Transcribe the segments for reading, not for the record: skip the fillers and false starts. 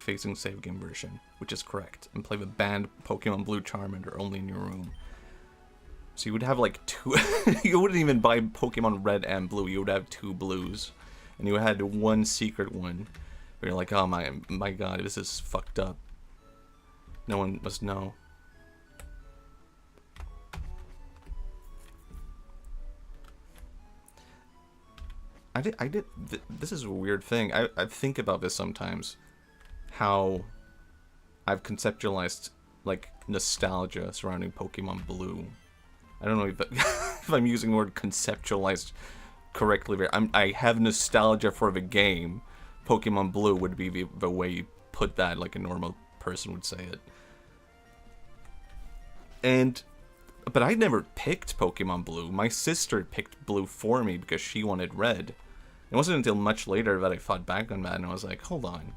facing save game version, which is correct, and play the banned Pokemon Blue Charmander only in your room. So you would have like two, you wouldn't even buy Pokemon Red and Blue, you would have 2 blues. And you had one secret one, where you're like, oh my god, this is fucked up. No one must know. This is a weird thing. I think about this sometimes. How I've conceptualized, like, nostalgia surrounding Pokemon Blue. I don't know if, if I'm using the word conceptualized correctly. I have nostalgia for the game. Pokemon Blue would be the way you put that, like a normal person would say it. But I never picked Pokemon Blue. My sister picked Blue for me because she wanted Red. It wasn't until much later that I fought back on that, and I was like, hold on.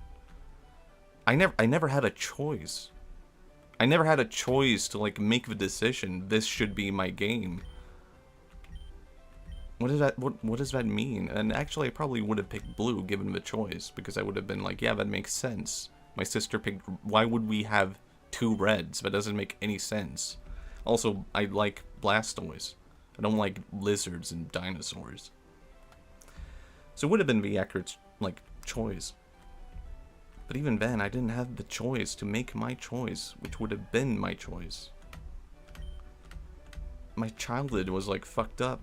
I never had a choice. I never had a choice to, like, make the decision. This should be my game. What does that mean? And actually, I probably would have picked Blue given the choice, because I would have been like, yeah, that makes sense. My sister picked. Why would we have 2 Reds? That doesn't make any sense. Also, I like Blastoise. I don't like lizards and dinosaurs. So it would have been the accurate, like, choice. But even then, I didn't have the choice to make my choice, which would have been my choice. My childhood was, like, fucked up.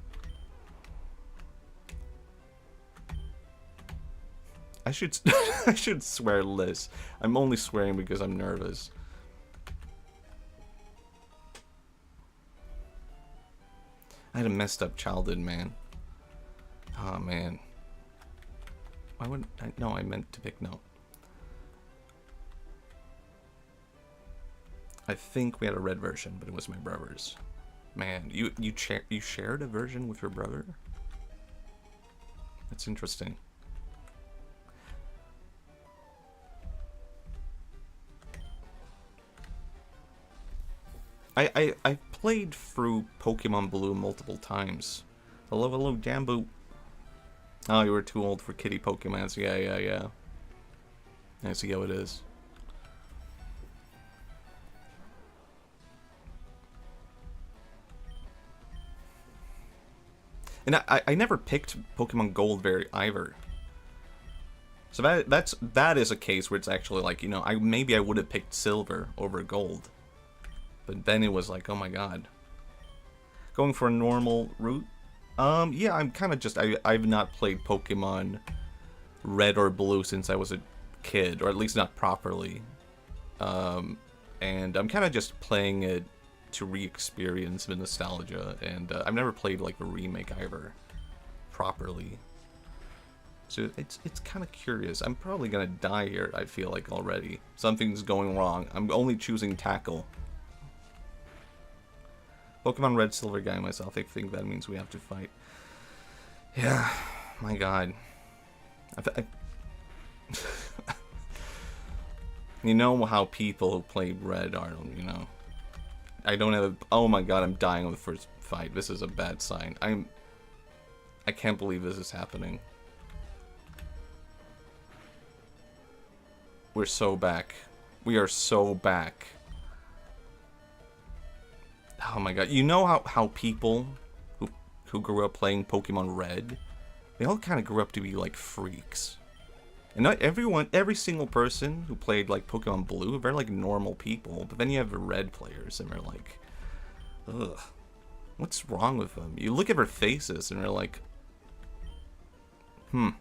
I should swear less. I'm only swearing because I'm nervous. I had a messed up childhood, man. Oh, man. Why would I? No, I meant to pick no. I think we had a red version, but it was my brother's. Man, you shared a version with your brother? That's interesting. I played through Pokemon Blue multiple times. Hello, Jambu. Oh, you were too old for kitty Pokemons. Yeah. I see how it is. And I never picked Pokemon Gold either. So that is a case where it's actually like, you know, maybe I would have picked Silver over Gold. But then it was like, oh my god. Going for a normal route? Yeah, I'm kind of just... I've not played Pokemon Red or Blue since I was a kid, or at least not properly. And I'm kind of just playing it to re-experience the nostalgia, and I've never played, like, the remake either, properly. So it's kind of curious. I'm probably gonna die here, I feel like, already. Something's going wrong. I'm only choosing Tackle. Pokemon Red Silver guy myself, I think that means we have to fight. Yeah, my god. You know how people who play Red are, you know. I don't have a... Oh my god, I'm dying on the first fight. This is a bad sign. I can't believe this is happening. We're so back. We are so back. Oh my god. You know how people who grew up playing Pokemon Red, they all kind of grew up to be like freaks. And not every single person who played like Pokemon Blue, they're like normal people. But then you have the Red players and they're like, ugh, what's wrong with them? You look at their faces and they're like, have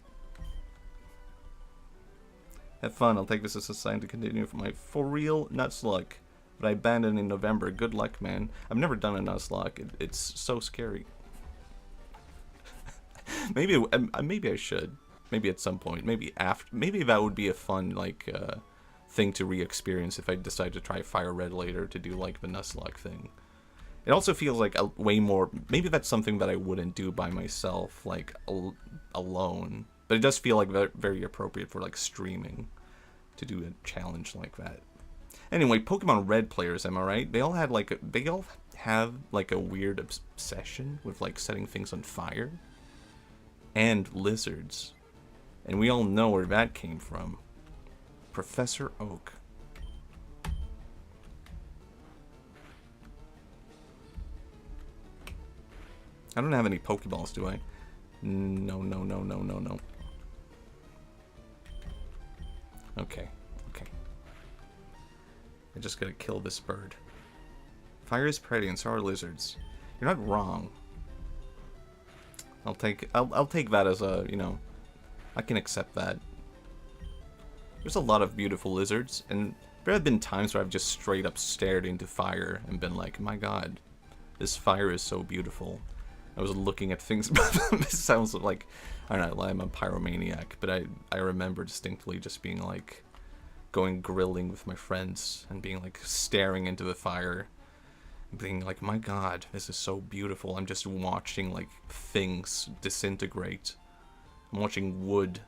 fun. I'll take this as a sign to continue for my for real Nuzlocke. But I abandoned in November. Good luck, man. I've never done a Nuzlocke. It's so scary. maybe I should. Maybe at some point. Maybe after. Maybe that would be a fun like thing to re-experience if I decide to try Fire Red later to do like the Nuzlocke thing. It also feels like a way more. Maybe that's something that I wouldn't do by myself, like alone. But it does feel like very appropriate for like streaming to do a challenge like that. Anyway, Pokemon Red players, am I right? They all have like a weird obsession with like setting things on fire and lizards, and we all know where that came from. Professor Oak. I don't have any Pokeballs, do I? No, no, no, no, no, no. Okay, okay. I just gotta kill this bird. Fire is pretty and so are lizards. You're not wrong. I'll take that as a, you know, I can accept that. There's a lot of beautiful lizards, and there have been times where I've just straight up stared into fire and been like, my god, this fire is so beautiful. I was looking at things. It sounds like, I don't know, I'm a pyromaniac, but I remember distinctly just being like, going grilling with my friends and being like staring into the fire, and being like, my god, this is so beautiful. I'm just watching like things disintegrate. I'm watching wood.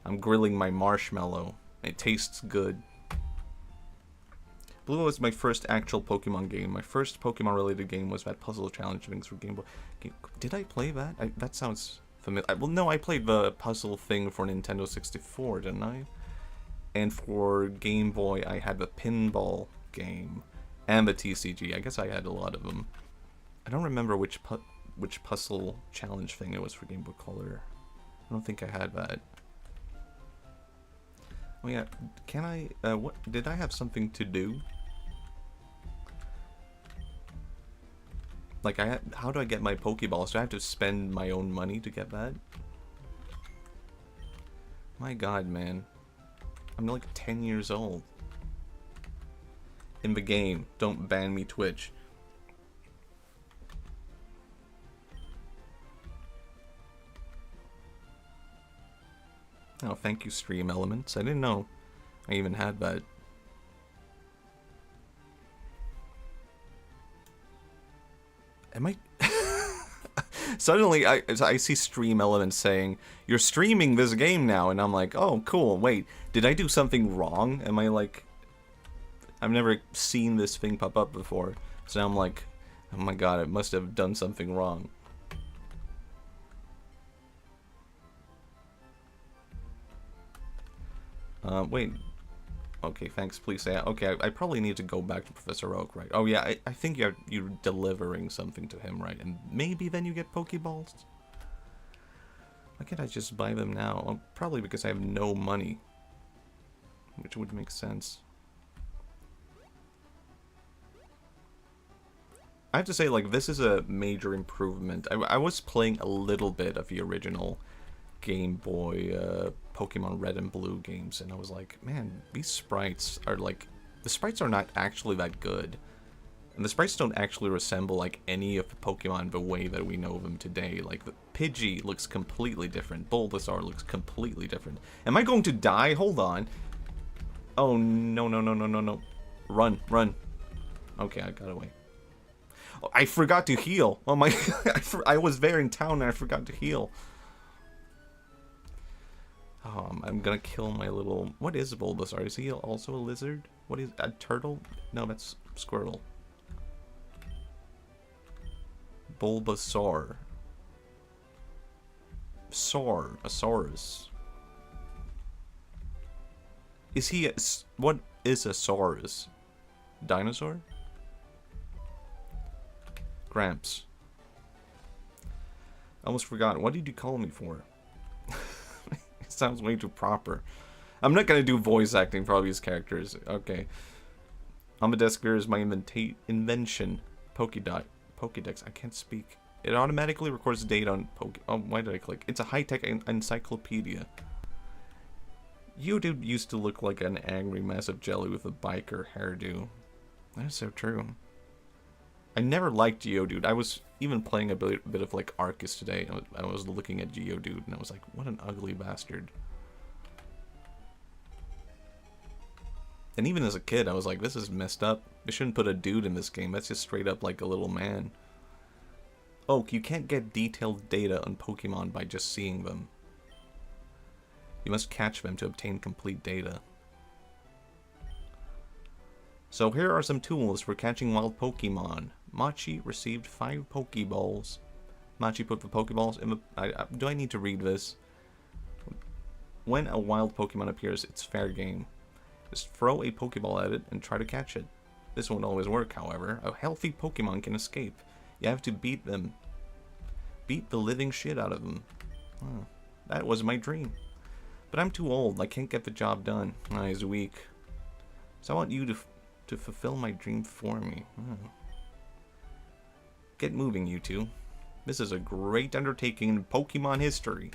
I'm grilling my marshmallow. It tastes good. Blue was my first actual Pokemon game. My first Pokemon-related game was that puzzle challenge things for Game Boy. Did I play that? That sounds familiar. Well, no, I played the puzzle thing for Nintendo 64, didn't I? And for Game Boy, I had the pinball game and the TCG. I guess I had a lot of them. I don't remember which puzzle challenge thing it was for Game Boy Color. I don't think I had that. Oh yeah, can I, what, did I have something to do? Like, how do I get my Pokeballs? Do I have to spend my own money to get that? My god, man. I'm like 10 years old. In the game, don't ban me, Twitch. Oh, thank you, Stream Elements. I didn't know I even had that. Am I... Suddenly, I see Stream Elements saying, you're streaming this game now, and I'm like, oh, cool, wait, did I do something wrong? Am I like... I've never seen this thing pop up before, so now I'm like, oh my god, I must have done something wrong. Wait. Okay, thanks, please say. Okay, I probably need to go back to Professor Oak, right? Oh yeah, I think you're delivering something to him, right? And maybe then you get Pokeballs? Why can't I just buy them now? Oh, probably because I have no money. Which would make sense. I have to say, like, this is a major improvement. I was playing a little bit of the original Game Boy Pokemon Red and Blue games, and I was like, man, these sprites are like, the sprites are not actually that good, and the sprites don't actually resemble like any of the Pokemon the way that we know them today. Like, the Pidgey looks completely different, Bulbasaur looks completely different. Am I going to die? Hold on. Oh no, no, no, no, no, no. Run, run. Okay, I got away. Oh, I forgot to heal. Oh my I was there in town and I forgot to heal. I'm gonna kill my little... What is Bulbasaur? Is he also a lizard? What is... a turtle? No, that's Squirtle. Bulbasaur. Saur. A Saurus. Is he a... What is a Saurus? Dinosaur? Gramps. I almost forgot. What did you call me for? Sounds way too proper. I'm not gonna do voice acting for all these characters. Okay. Amadesker is my invention. Pokédex. I can't speak. It automatically records data on Oh, why did I click? It's a high-tech encyclopedia. Geodude used to look like an angry mess of jelly with a biker hairdo. That is so true. I never liked Geodude. I was even playing a bit of like Arceus today. I was looking at Geodude and I was like, what an ugly bastard. And even as a kid, I was like, this is messed up. They shouldn't put a dude in this game. That's just straight up like a little man. Oh, you can't get detailed data on Pokemon by just seeing them. You must catch them to obtain complete data. So here are some tools for catching wild Pokemon. Matchi received 5 Pokeballs. Matchi put the Pokeballs in the... do I need to read this? When a wild Pokemon appears, it's fair game. Just throw a Pokeball at it and try to catch it. This won't always work, however. A healthy Pokemon can escape. You have to beat them. Beat the living shit out of them. Oh, that was my dream. But I'm too old. I can't get the job done. He's weak. So I want you to fulfill my dream for me. Oh. Get moving, you two. This is a great undertaking in Pokemon history.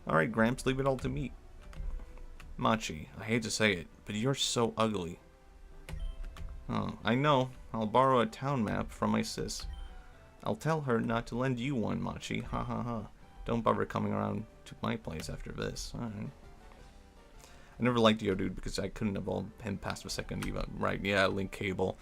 Alright, Gramps, leave it all to me. Matchi, I hate to say it, but you're so ugly. Oh, I know. I'll borrow a town map from my sis. I'll tell her not to lend you one, Matchi. Ha ha ha. Don't bother coming around to my place after this. Alright. I never liked Geodude because I couldn't evolve him past the second Eva. Right, yeah, Link Cable.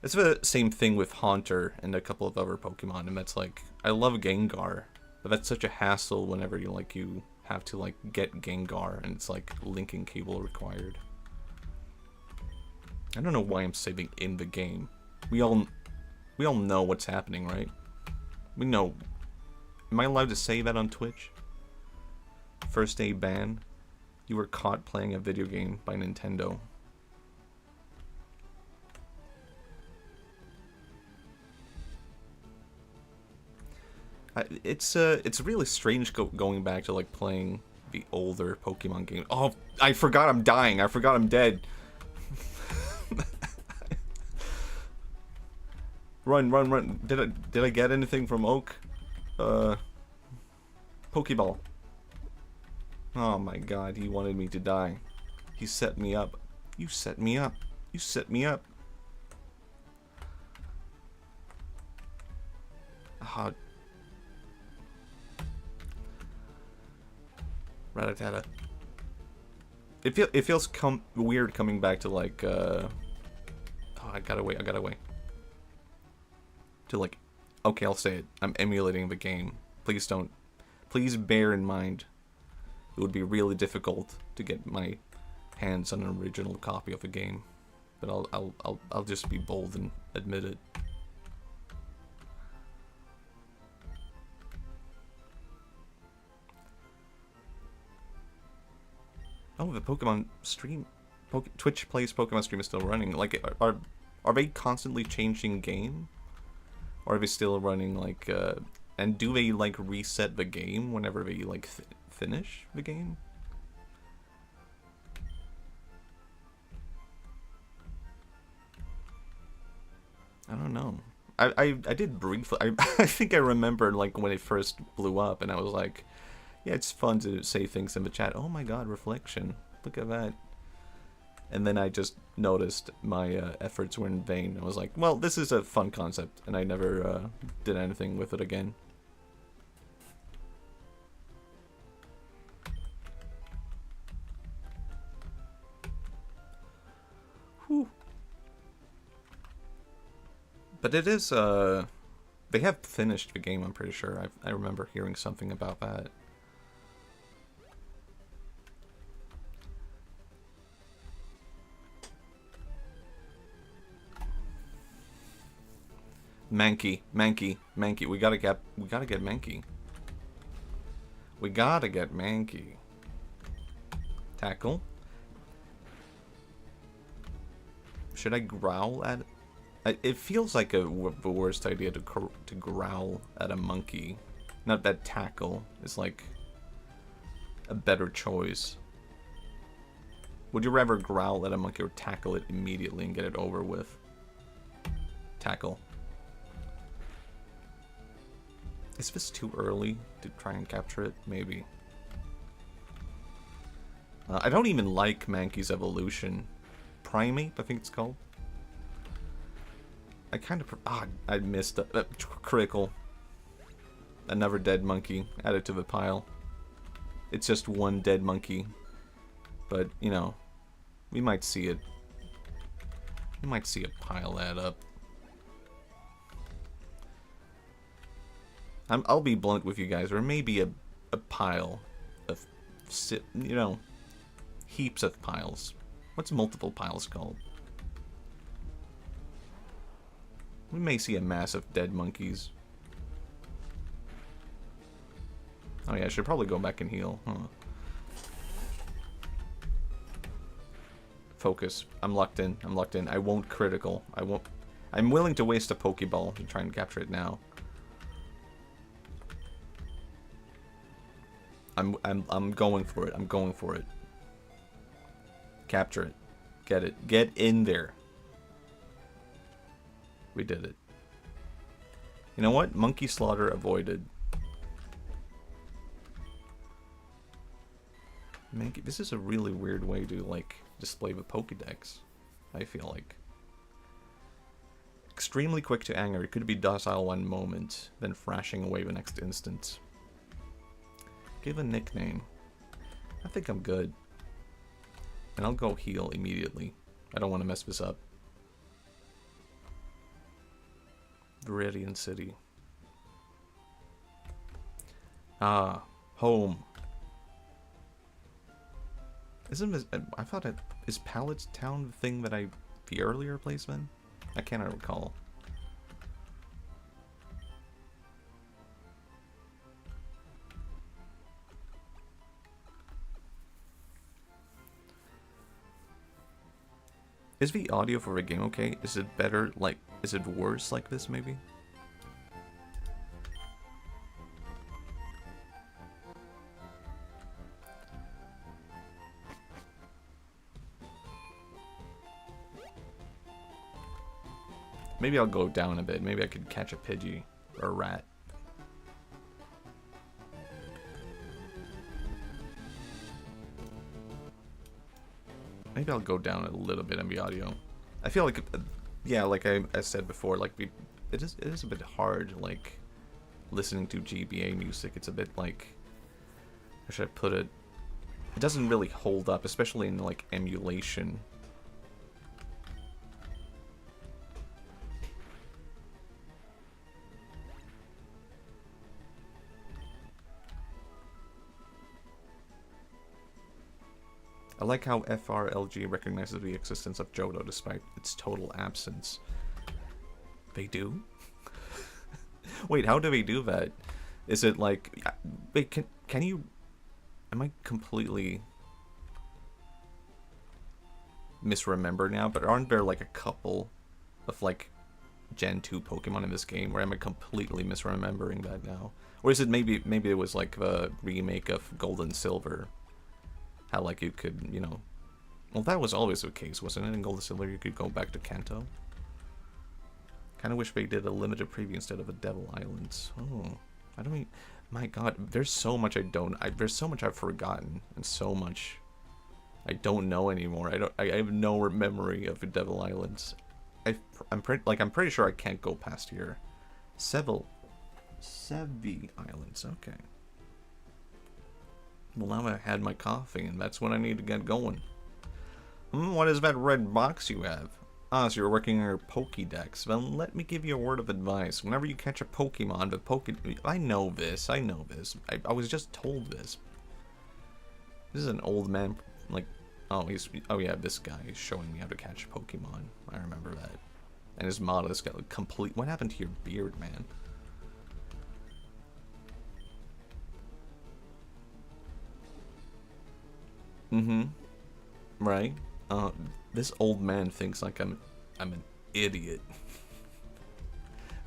It's the same thing with Haunter and a couple of other Pokemon, and that's like, I love Gengar, but that's such a hassle whenever you have to like get Gengar, and it's like linking cable required. I don't know why I'm saving in the game. We all know what's happening, right? We know. Am I allowed to say that on Twitch? First day ban. You were caught playing a video game by Nintendo. It's really strange going back to like playing the older Pokemon games. Oh, I forgot I'm dying. I forgot I'm dead. Run, run, run. Did I get anything from Oak? Pokeball. Oh my god, he wanted me to die. He set me up. You set me up. You set me up. Ah. Rattata. It feels weird coming back to like oh, I gotta wait. To like, okay, I'll say it. I'm emulating the game. Please don't. Please bear in mind, it would be really difficult to get my hands on an original copy of the game. But I'll just be bold and admit it. Oh, the Pokemon stream, Twitch Plays Pokemon stream is still running. Like, are they constantly changing game? Or are they still running, like, and do they, like, reset the game whenever they, like, finish the game? I don't know. I did briefly, I think I remember, like, when it first blew up, and I was like, yeah, it's fun to say things in the chat. Oh my god, reflection. Look at that. And then I just noticed my efforts were in vain. I was like, well, this is a fun concept, and I never did anything with it again. Whew. But it is, they have finished the game, I'm pretty sure. I remember hearing something about that. Mankey. We gotta get Mankey. We gotta get Mankey. Tackle. Should I growl at? It feels like the worst idea to growl at a monkey. Not that tackle is like a better choice. Would you rather growl at a monkey or tackle it immediately and get it over with? Tackle. Is this too early to try and capture it? Maybe. I don't even like Mankey's evolution. Primate, I think it's called. I kind of... I missed a critical. Another dead monkey added to the pile. It's just one dead monkey. But, you know, we might see it. We might see a pile add up. I'll be blunt with you guys. There may be a pile of, you know, heaps of piles. What's multiple piles called? We may see a mass of dead monkeys. Oh yeah, I should probably go back and heal, huh? Focus. I'm locked in. I'm locked in. I won't critical. I won't. I'm willing to waste a Pokeball to try and capture it now. I'm going for it. I'm going for it. Capture it. Get it. Get in there. We did it. You know what? Monkey slaughter avoided. This is a really weird way to, like, display the Pokédex, I feel like. Extremely quick to anger. It could be docile one moment, then thrashing away the next instant. Give a nickname. I think I'm good. And I'll go heal immediately. I don't want to mess this up. Viridian City. Ah, home. Isn't this, I thought it is Pallet's Town the thing that the earlier placement? I cannot recall. Is the audio for the game okay? Is it better, like, is it worse like this maybe? Maybe I'll go down a bit. Maybe I could catch a Pidgey or a rat. Maybe I'll go down a little bit on the audio. I feel like, yeah, like I said before, like it is a bit hard, like listening to GBA music. It's a bit like, how should I put it? It doesn't really hold up, especially in like emulation. I like how FRLG recognizes the existence of Johto despite its total absence. They do? Wait, how do they do that? Is it like... Wait, can you... Am I completely... misremember now? But aren't there like a couple of like Gen 2 Pokemon in this game? Or am I completely misremembering that now? Or is it maybe it was like the remake of Gold and Silver? How, like, you could, you know... Well, that was always the case, wasn't it? In Gold and Silver, you could go back to Kanto. Kind of wish they did a limited preview instead of a Devil Islands. Oh, I don't mean... My god, there's so much I don't... there's so much I've forgotten, and so much I don't know anymore. I have no memory of the Devil Islands. I'm pretty sure I can't go past here. Sevi Islands, okay. Well, now I had my coffee, and that's when I need to get going. What is that red box you have? Ah, so you're working on your Pokédex. Then let me give you a word of advice. Whenever you catch a Pokemon, I know this. I I was just told this. This is an old man, like... Oh, yeah, this guy is showing me how to catch a Pokemon. I remember that. And his models got like, complete... What happened to your beard, man? Right. This old man thinks like I'm an idiot.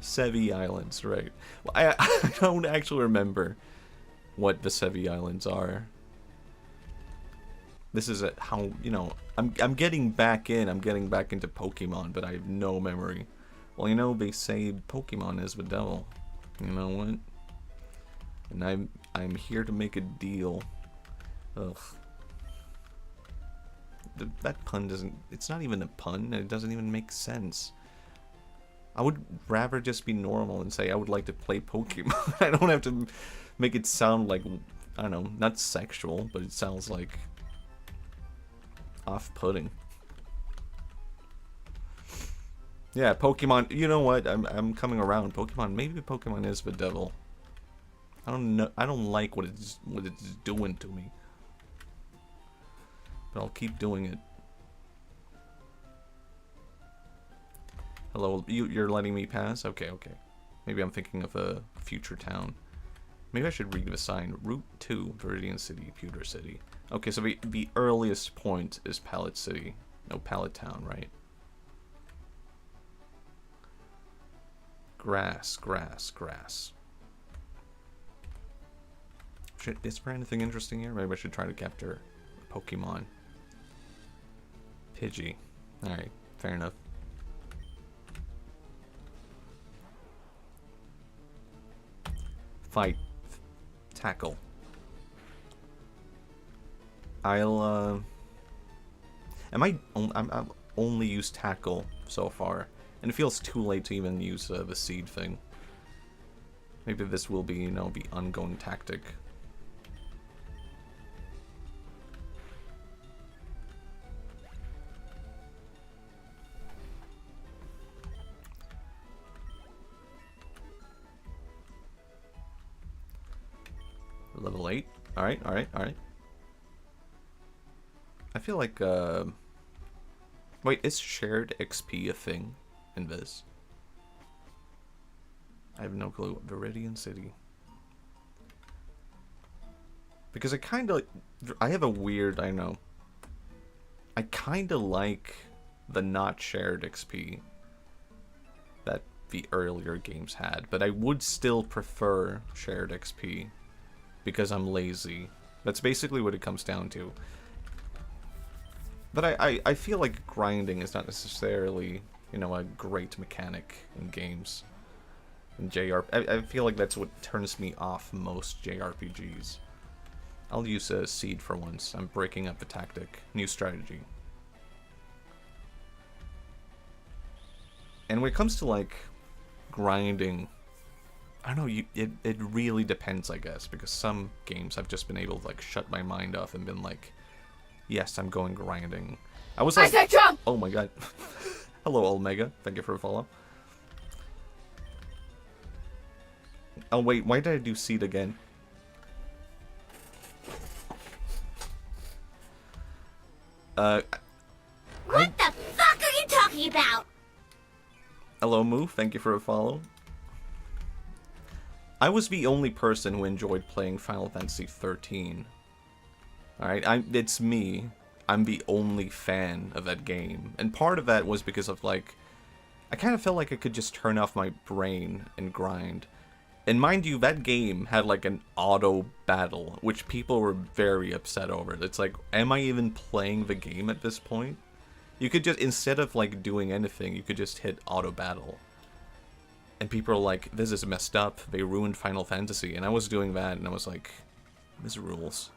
Sevi Islands, right? Well, I don't actually remember what the Sevi Islands are. This is how, you know, I'm getting back in. I'm getting back into Pokemon, but I have no memory. Well, you know, they say Pokemon is the devil. You know what? And I'm here to make a deal. Ugh. That pun doesn't... It's not even a pun. It doesn't even make sense. I would rather just be normal and say I would like to play Pokemon. I don't have to make it sound like... I don't know, not sexual, but it sounds like... off-putting. Yeah, Pokemon... You know what? I'm coming around. Pokemon... Maybe Pokemon is the devil. I don't know. I don't like what it's doing to me. But I'll keep doing it. Hello, you're letting me pass? Okay, okay. Maybe I'm thinking of a future town. Maybe I should read the sign. Route 2, Viridian City, Pewter City. Okay, so the earliest point is Pallet City. No Pallet Town, right? Grass, grass, grass. Is there anything interesting here? Maybe I should try to capture Pokemon. Pidgey. Alright, fair enough. Fight. Tackle. I'll, I'm only used Tackle so far. And it feels too late to even use the seed thing. Maybe this will be, you know, the ongoing tactic. Level 8. Alright, alright, alright. I feel like, wait, is shared XP a thing in this? I have no clue. Viridian City. Because I have a weird, I know. I kinda like the not shared XP that the earlier games had, but I would still prefer shared XP because I'm lazy. That's basically what it comes down to. But I feel like grinding is not necessarily, you know, a great mechanic in games. In I feel like that's what turns me off most JRPGs. I'll use a seed for once. I'm breaking up the tactic. New strategy. And when it comes to, like, grinding, I don't know, it really depends, I guess, because some games I've just been able to, like, shut my mind off and been like, yes, I'm going grinding. I was like, oh my god. Hello, Omega. Thank you for the follow. Oh wait, why did I do seed again? What the fuck are you talking about? Hello, Moo. Thank you for a follow. I was the only person who enjoyed playing Final Fantasy 13. Alright, it's me. I'm the only fan of that game. And part of that was because of, like, I kind of felt like I could just turn off my brain and grind. And mind you, that game had, like, an auto battle, which people were very upset over. It's like, am I even playing the game at this point? You could just, instead of, like, doing anything, you could just hit auto battle. And people are like, this is messed up. They ruined Final Fantasy. And I was doing that, and I was like, this rules.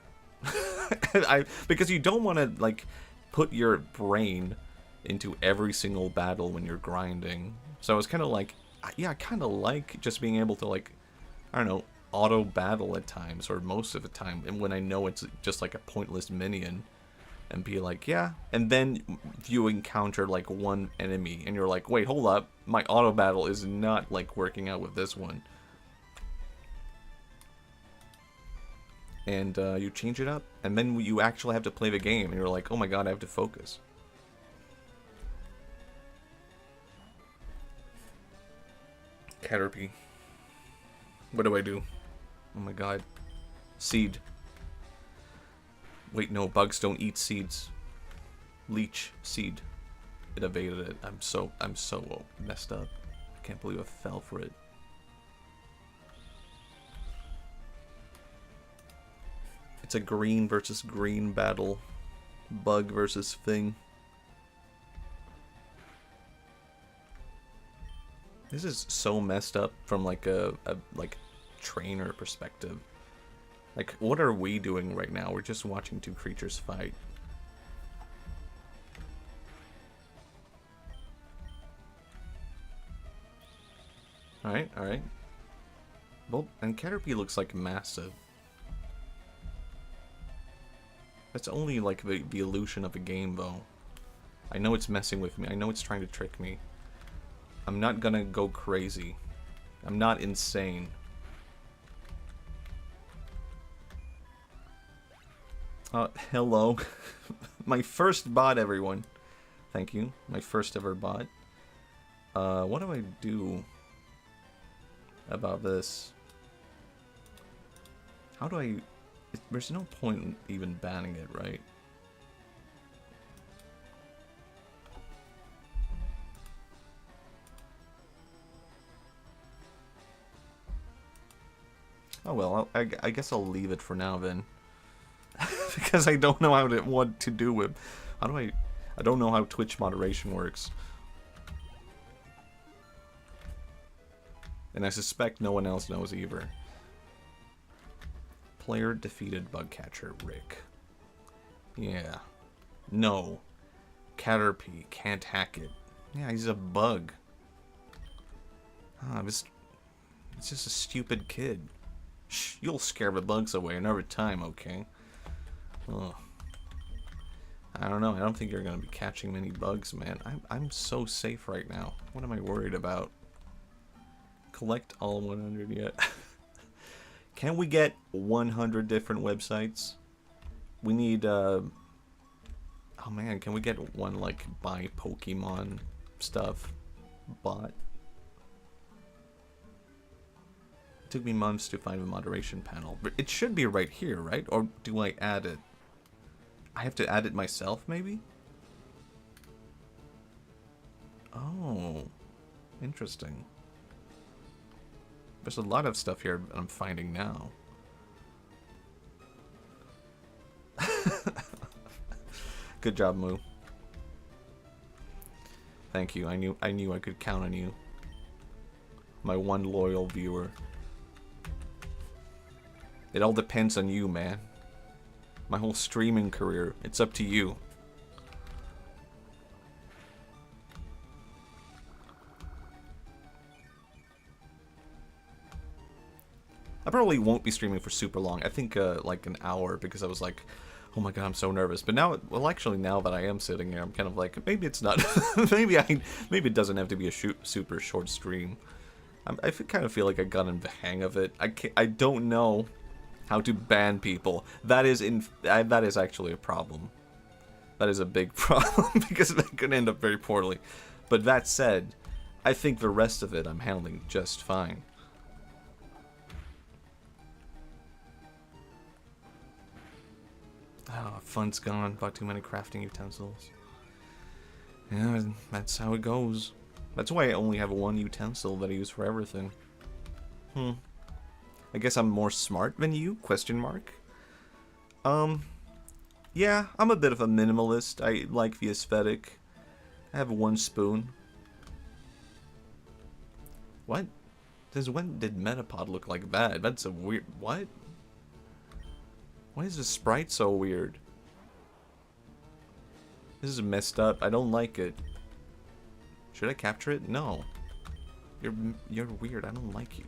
Because you don't want to, like, put your brain into every single battle when you're grinding. So I was kind of like, yeah, I kind of like just being able to, like, I don't know, auto battle at times, or most of the time, and when I know it's just like a pointless minion, and be like, yeah, and then you encounter like one enemy, and you're like, wait, hold up, my auto battle is not like working out with this one. And you change it up, and then you actually have to play the game, and you're like, oh my god, I have to focus. Caterpie. What do I do? Oh my god. Seed. Wait, no, bugs don't eat seeds. Leech. Seed. It evaded it. I'm so messed up. I can't believe I fell for it. It's a green versus green battle. Bug versus thing. This is so messed up from like a like trainer perspective. Like, what are we doing right now? We're just watching two creatures fight. Alright, alright. Well, and Caterpie looks like massive. That's only like the illusion of a game though. I know it's messing with me. I know it's trying to trick me. I'm not gonna go crazy. I'm not insane. Hello. My first bot, everyone. Thank you. My first ever bot. What do I do about this? How do I... There's no point in even banning it, right? Oh well, I guess I'll leave it for now then. Because I don't know what to do with... I don't know how Twitch moderation works. And I suspect no one else knows either. Player defeated Bugcatcher Rick. Yeah. No. Caterpie can't hack it. Yeah, he's a bug. Ah, it's just a stupid kid. Shh, you'll scare the bugs away another time, okay? Ugh. I don't know. I don't think you're gonna be catching many bugs, man. I'm so safe right now. What am I worried about? Collect all 100 yet? Can we get 100 different websites? We need, oh man, can we get one, like, buy Pokemon stuff bot? It took me months to find the moderation panel. But it should be right here, right? Or do I add it? I have to add it myself, maybe? Oh, interesting. There's a lot of stuff here I'm finding now. Good job, Moo. Thank you. I knew I could count on you. My one loyal viewer. It all depends on you, man. My whole streaming career, it's up to you. I probably won't be streaming for super long. I think like an hour, because I was like, oh my god, I'm so nervous. But now, well, actually, now that I am sitting here, I'm kind of like, maybe it's not. maybe it doesn't have to be a super short stream. I kind of feel like I got in the hang of it. I don't know how to ban people. That is actually a problem. That is a big problem, because that could end up very poorly. But that said, I think the rest of it I'm handling just fine. Oh, fun's gone. Bought too many crafting utensils. Yeah, that's how it goes. That's why I only have one utensil that I use for everything. I guess I'm more smart than you? Question mark. Yeah, I'm a bit of a minimalist. I like the aesthetic. I have one spoon. What? Since when did Metapod look like that? That's a weird... What? Why is the sprite so weird? This is messed up. I don't like it. Should I capture it? No. You're weird. I don't like you.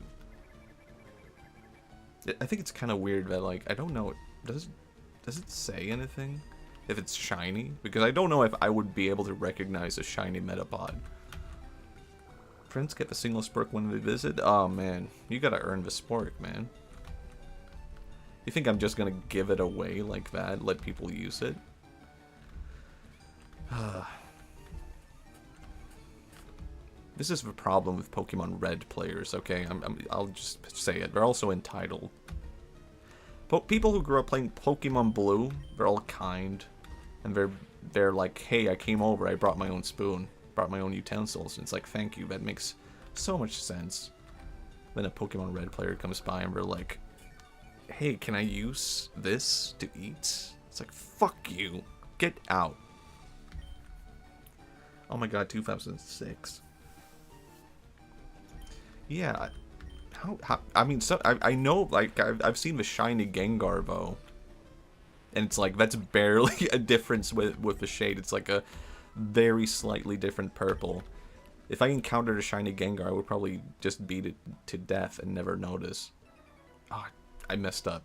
I think it's kind of weird that, like, I don't know. Does it say anything if it's shiny? Because I don't know if I would be able to recognize a shiny Metapod. Friends get the single spork when they visit? Oh man, you gotta earn the spork, man. You think I'm just gonna give it away like that? Let people use it? This is the problem with Pokemon Red players, okay? I'll just say it. They're also entitled. People who grew up playing Pokemon Blue, they're all kind. And they're like, hey, I came over, I brought my own spoon, brought my own utensils. And it's like, thank you, that makes so much sense. Then a Pokemon Red player comes by and they're like, hey, can I use this to eat? It's like, fuck you. Get out. Oh my god, 2006. Yeah, how I mean, so I know, like, I've seen the shiny Gengar though, and it's like that's barely a difference with the shade. It's like a very slightly different purple. If I encountered a shiny Gengar, I would probably just beat it to death and never notice. Oh, I messed up.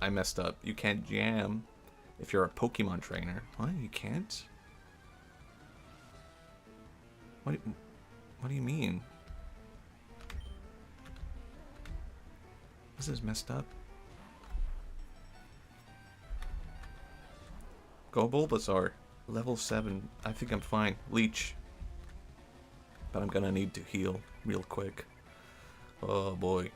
I messed up. You can't jam if you're a Pokemon trainer. What? You can't? What do you mean? This is messed up. Go Bulbasaur. Level 7. I think I'm fine. Leech. But I'm gonna need to heal real quick. Oh boy.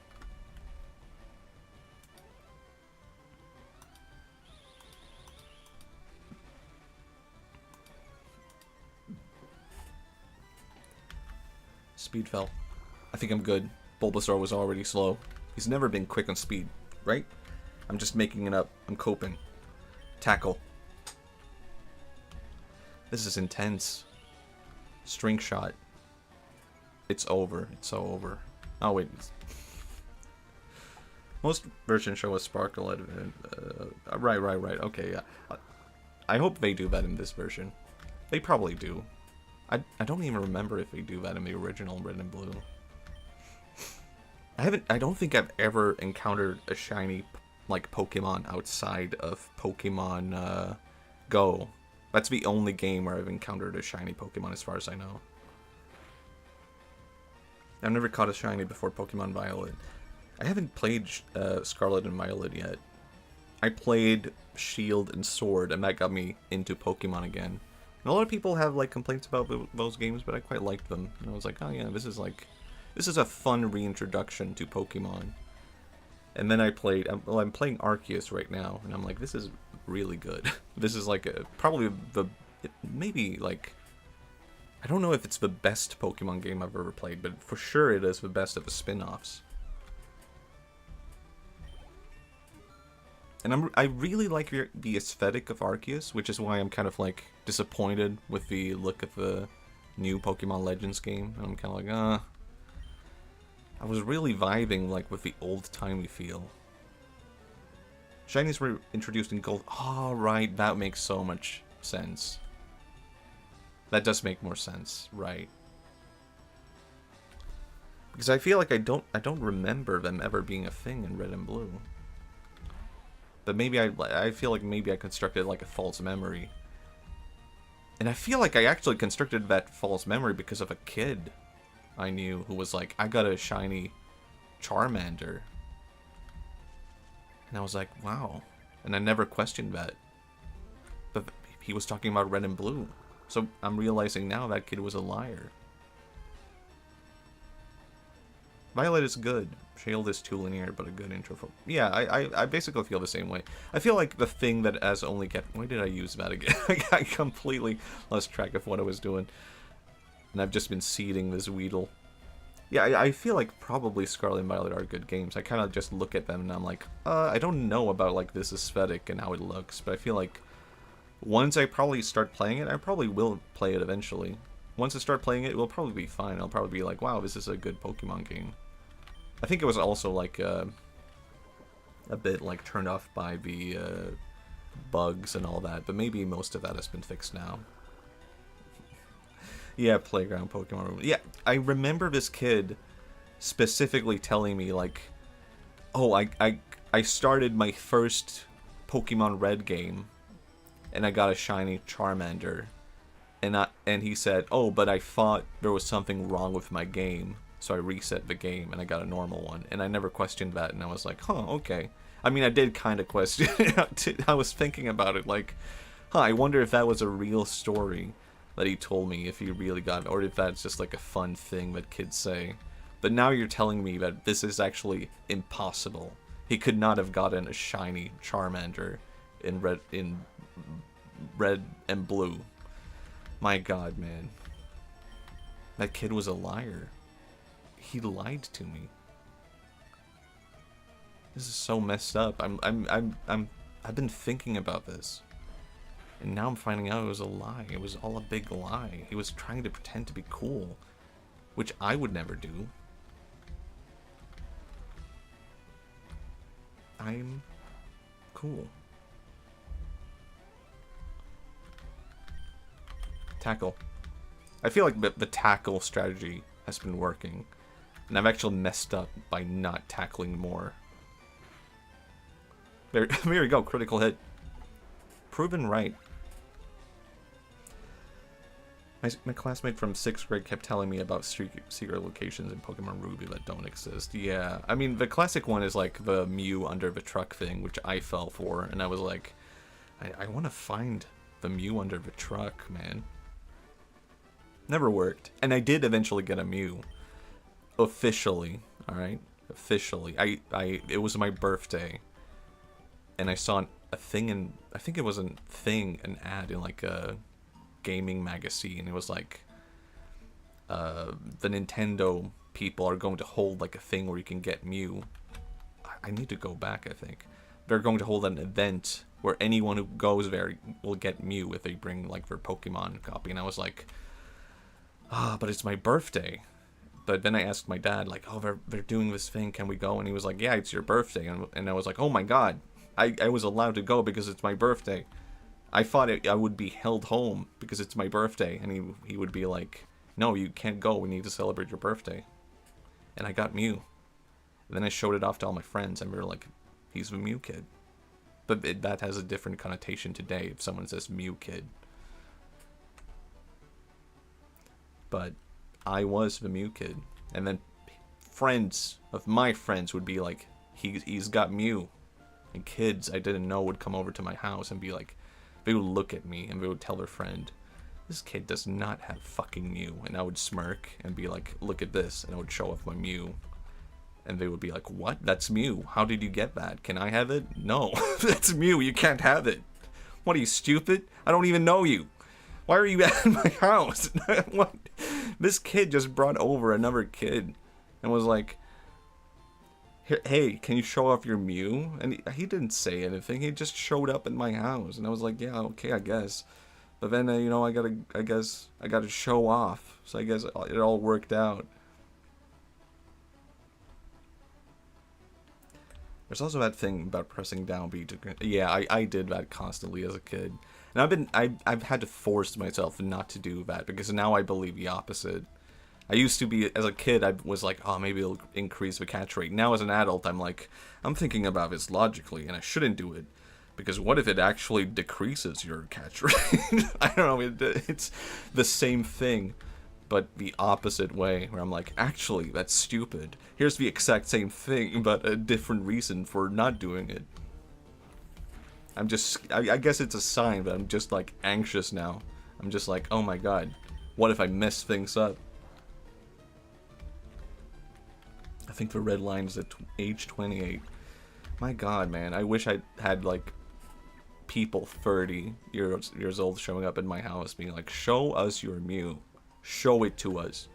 Speed fell. I think I'm good. Bulbasaur was already slow. He's never been quick on speed, right? I'm just making it up. I'm coping. Tackle. This is intense. String shot. It's over. It's so over. Oh, wait. Most versions show a sparkle at right. Okay, yeah. I hope they do that in this version. They probably do. I don't even remember if they do that in the original Red and Blue. I don't think I've ever encountered a shiny, like, Pokemon outside of Pokemon Go. That's the only game where I've encountered a shiny Pokemon as far as I know. I've never caught a shiny before Pokemon Violet. I haven't played Scarlet and Violet yet. I played Shield and Sword, and that got me into Pokemon again. And a lot of people have like complaints about those games, but I quite liked them. And I was like, oh yeah, this is a fun reintroduction to Pokemon. And then I'm playing Arceus right now, and I'm like, this is really good. This is like maybe like, I don't know if it's the best Pokemon game I've ever played, but for sure it is the best of the spin-offs. And I really like the aesthetic of Arceus, which is why I'm kind of like disappointed with the look of the new Pokemon Legends game. And I'm kind of like, I was really vibing like with the old-timey feel. Shinies were introduced in Gold. Oh, right, that makes so much sense. That does make more sense, right? Because I feel like I don't remember them ever being a thing in Red and Blue. But maybe I feel like maybe I constructed like a false memory. And I feel like I actually constructed that false memory because of a kid I knew who was like, I got a shiny Charmander. And I was like, wow. And I never questioned that. But he was talking about Red and Blue. So I'm realizing now that kid was a liar. Violet is good. Shield is too linear, but a good intro for... Yeah, I basically feel the same way. I feel like the thing that has only kept... Why did I use that again? I completely lost track of what I was doing. And I've just been seeding this Weedle. Yeah, I feel like probably Scarlet and Violet are good games. I kind of just look at them and I'm like, I don't know about like this aesthetic and how it looks, but I feel like once I probably start playing it, I probably will play it eventually. Once I start playing it will probably be fine. I'll probably be like, wow, this is a good Pokemon game. I think it was also like a bit like turned off by the bugs and all that, but maybe most of that has been fixed now. Yeah, Playground Pokemon Room. Yeah, I remember this kid specifically telling me like, oh, I started my first Pokemon Red game and I got a shiny Charmander. And he said, oh, but I thought there was something wrong with my game. So I reset the game and I got a normal one. And I never questioned that. And I was like, huh, okay. I mean, I did kind of question it. I was thinking about it like, huh, I wonder if that was a real story that he told me, if he really got it. Or if that's just like a fun thing that kids say. But now you're telling me that this is actually impossible. He could not have gotten a shiny Charmander in red and blue. My god, man. That kid was a liar. He lied to me. This is so messed up. I've been thinking about this. And now I'm finding out it was a lie. It was all a big lie. He was trying to pretend to be cool, which I would never do. I'm cool. Tackle. I feel like the tackle strategy has been working. And I've actually messed up by not tackling more. There we go, critical hit. Proven right. My classmate from 6th grade kept telling me about secret locations in Pokemon Ruby that don't exist. Yeah, I mean, the classic one is like the Mew under the truck thing, which I fell for. And I was like, I want to find the Mew under the truck, man. Never worked. And I did eventually get a Mew. Officially, alright? Officially. It was my birthday. And I saw a thing in... I think it was an ad in like a gaming magazine. It was like... the Nintendo people are going to hold like a thing where you can get Mew. I need to go back, I think. They're going to hold an event where anyone who goes there will get Mew if they bring, like, their Pokemon copy. And I was like, but it's my birthday. But then I asked my dad, like, oh, they're doing this thing, can we go? And he was like, yeah, it's your birthday. And I was like, oh my god, I was allowed to go because it's my birthday. I thought I would be held home because it's my birthday. And he would be like, no, you can't go, we need to celebrate your birthday. And I got Mew. And then I showed it off to all my friends, and we were like, he's the Mew kid. But that has a different connotation today if someone says Mew kid. But I was the Mew kid. And then friends of my friends would be like, he's got Mew. And kids I didn't know would come over to my house and be like, they would look at me and they would tell their friend, this kid does not have fucking Mew. And I would smirk and be like, look at this. And I would show off my Mew. And they would be like, what? That's Mew. How did you get that? Can I have it? No. That's Mew. You can't have it. What, are you stupid? I don't even know you. Why are you at my house? What? This kid just brought over another kid and was like, hey, can you show off your Mew? And he didn't say anything. He just showed up at my house. And I was like, yeah, okay, I guess. But then, you know, I gotta show off. So I guess it all worked out. There's also that thing about pressing down B to... Yeah, I did that constantly as a kid. And I've had to force myself not to do that, because now I believe the opposite. I used to be, as a kid, I was like, oh, maybe it'll increase the catch rate. Now as an adult, I'm thinking about this logically, and I shouldn't do it. Because what if it actually decreases your catch rate? I don't know, it's the same thing, but the opposite way, where I'm like, actually, that's stupid. Here's the exact same thing, but a different reason for not doing it. I guess it's a sign, but I'm just, like, anxious now. I'm just like, oh my god, what if I mess things up? I think the red line is at age 28. My god, man, I wish I had, like, people 30 years old showing up in my house being like, show us your Mew. Show it to us.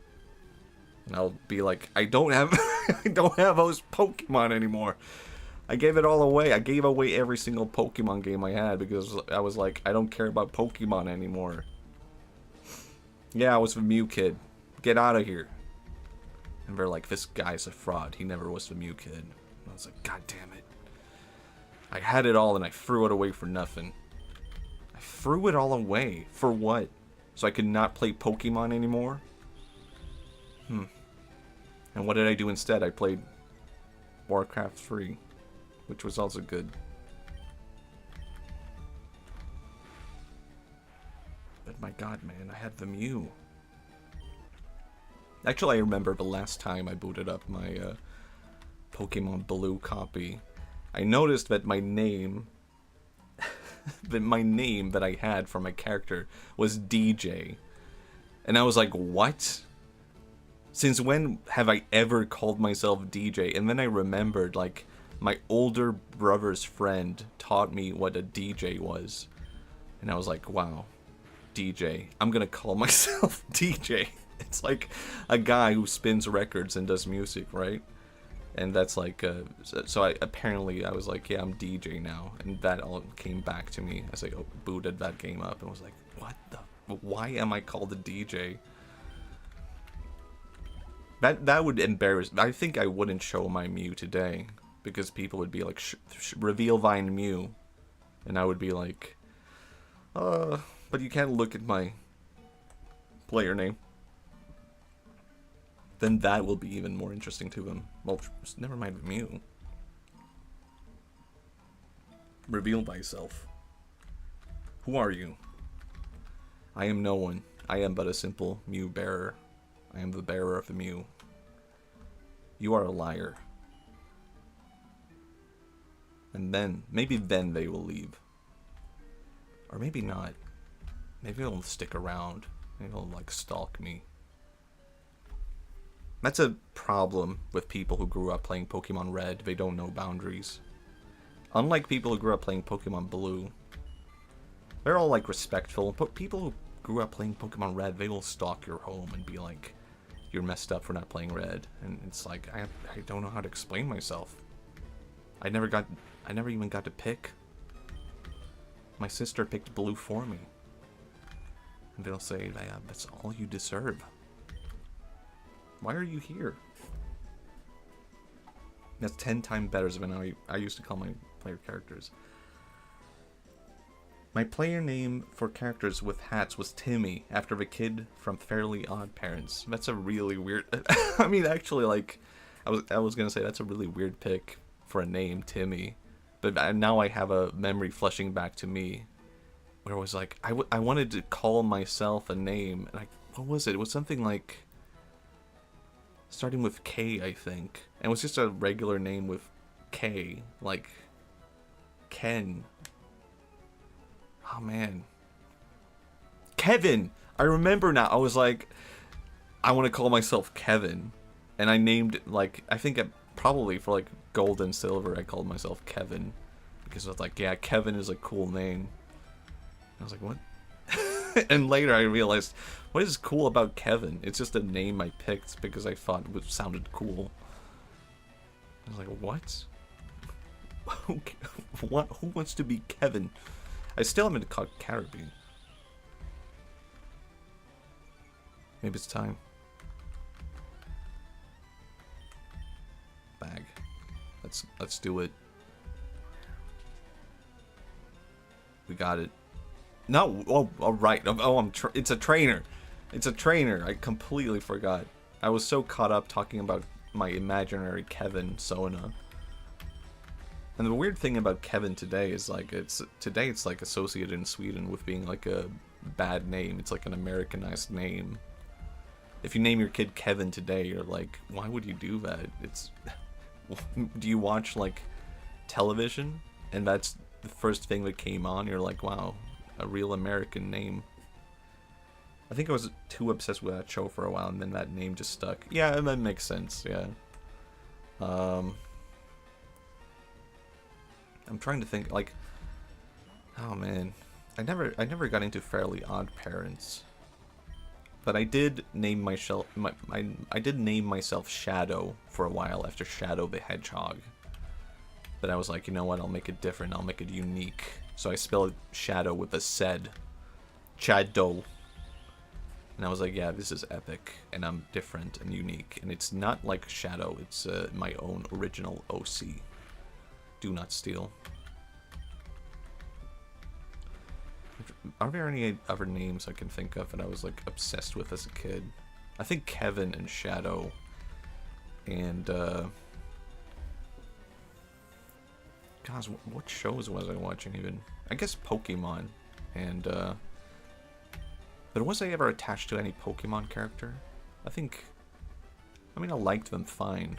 And I'll be like, I don't have I don't have those Pokemon anymore. I gave it all away. I gave away every single Pokemon game I had because I was like, I don't care about Pokemon anymore. Yeah, I was the Mew kid. Get out of here. And they're like, this guy's a fraud. He never was the Mew kid. And I was like, god damn it. I had it all and I threw it away for nothing. I threw it all away. For what? So I could not play Pokemon anymore? And what did I do instead? I played Warcraft 3, which was also good. But my god, man, I had the Mew. Actually, I remember the last time I booted up my Pokemon Blue copy. I noticed that my name... that I had for my character was DJ. And I was like, what? Since when have I ever called myself DJ? And then I remembered, like, my older brother's friend taught me what a DJ was. And I was like, wow, DJ. I'm gonna call myself DJ. It's like a guy who spins records and does music, right? And that's like, so apparently I was like, yeah, I'm DJ now. And that all came back to me as I booted that game up and was like, what the, why am I called a DJ? That would embarrass, I think I wouldn't show my Mew today, because people would be like, reveal thine Mew. And I would be like, but you can't look at my player name. Then that will be even more interesting to them. Well, never mind Mew. Reveal thyself. Who are you? I am no one. I am but a simple Mew bearer. I am the bearer of the Mew. You are a liar. And then, maybe then they will leave. Or maybe not. Maybe they'll stick around. Maybe they'll, like, stalk me. That's a problem with people who grew up playing Pokemon Red. They don't know boundaries. Unlike people who grew up playing Pokemon Blue. They're all, like, respectful. But people who grew up playing Pokemon Red, they will stalk your home and be like, you're messed up for not playing Red. And it's like, I don't know how to explain myself. I never even got to pick. My sister picked blue for me. And they'll say, yeah, that's all you deserve. Why are you here? That's 10 times better than I used to call my player characters. My player name for characters with hats was Timmy, after the kid from Fairly Odd Parents. That's a really weird... I mean, actually, like, I was gonna say that's a really weird pick for a name, Timmy. But now I have a memory flashing back to me, where it was like, I wanted to call myself a name, and what was it? It was something like... starting with K, I think. And it was just a regular name with K, like Ken. Oh man. Kevin! I remember now. I was like, I want to call myself Kevin. And I named, like, I think probably for like gold and silver, I called myself Kevin. Because I was like, yeah, Kevin is a cool name. I was like, what? And later I realized, what is cool about Kevin? It's just a name I picked because I thought it sounded cool. I was like, what? What? Who wants to be Kevin? I still am into Caribbean. Maybe it's time. Bag. Let's do it. We got it. No, oh, all right. Oh, it's a trainer. It's a trainer. I completely forgot. I was so caught up talking about my imaginary Kevin Sona. And the weird thing about Kevin today is like it's like associated in Sweden with being like a bad name. It's like an Americanized name. If you name your kid Kevin today, you're like, why would you do that? It's do you watch like television and that's the first thing that came on? You're like, wow. A real American name. I think I was too obsessed with that show for a while, and then that name just stuck. Yeah, that makes sense. Yeah. I'm trying to think. Like, oh man, I never got into Fairly Odd Parents, but I did name myself. I did name myself Shadow for a while after Shadow the Hedgehog. But I was like, you know what? I'll make it different. I'll make it unique. So I spelled Shadow with a Z. Shadow. And I was like, yeah, this is epic. And I'm different and unique. And it's not like Shadow. It's my own original OC. Do not steal. Are there any other names I can think of that I was like obsessed with as a kid? I think Kevin and Shadow. And gosh, what shows was I watching even? I guess Pokemon. And, but was I ever attached to any Pokemon character? I mean, I liked them fine.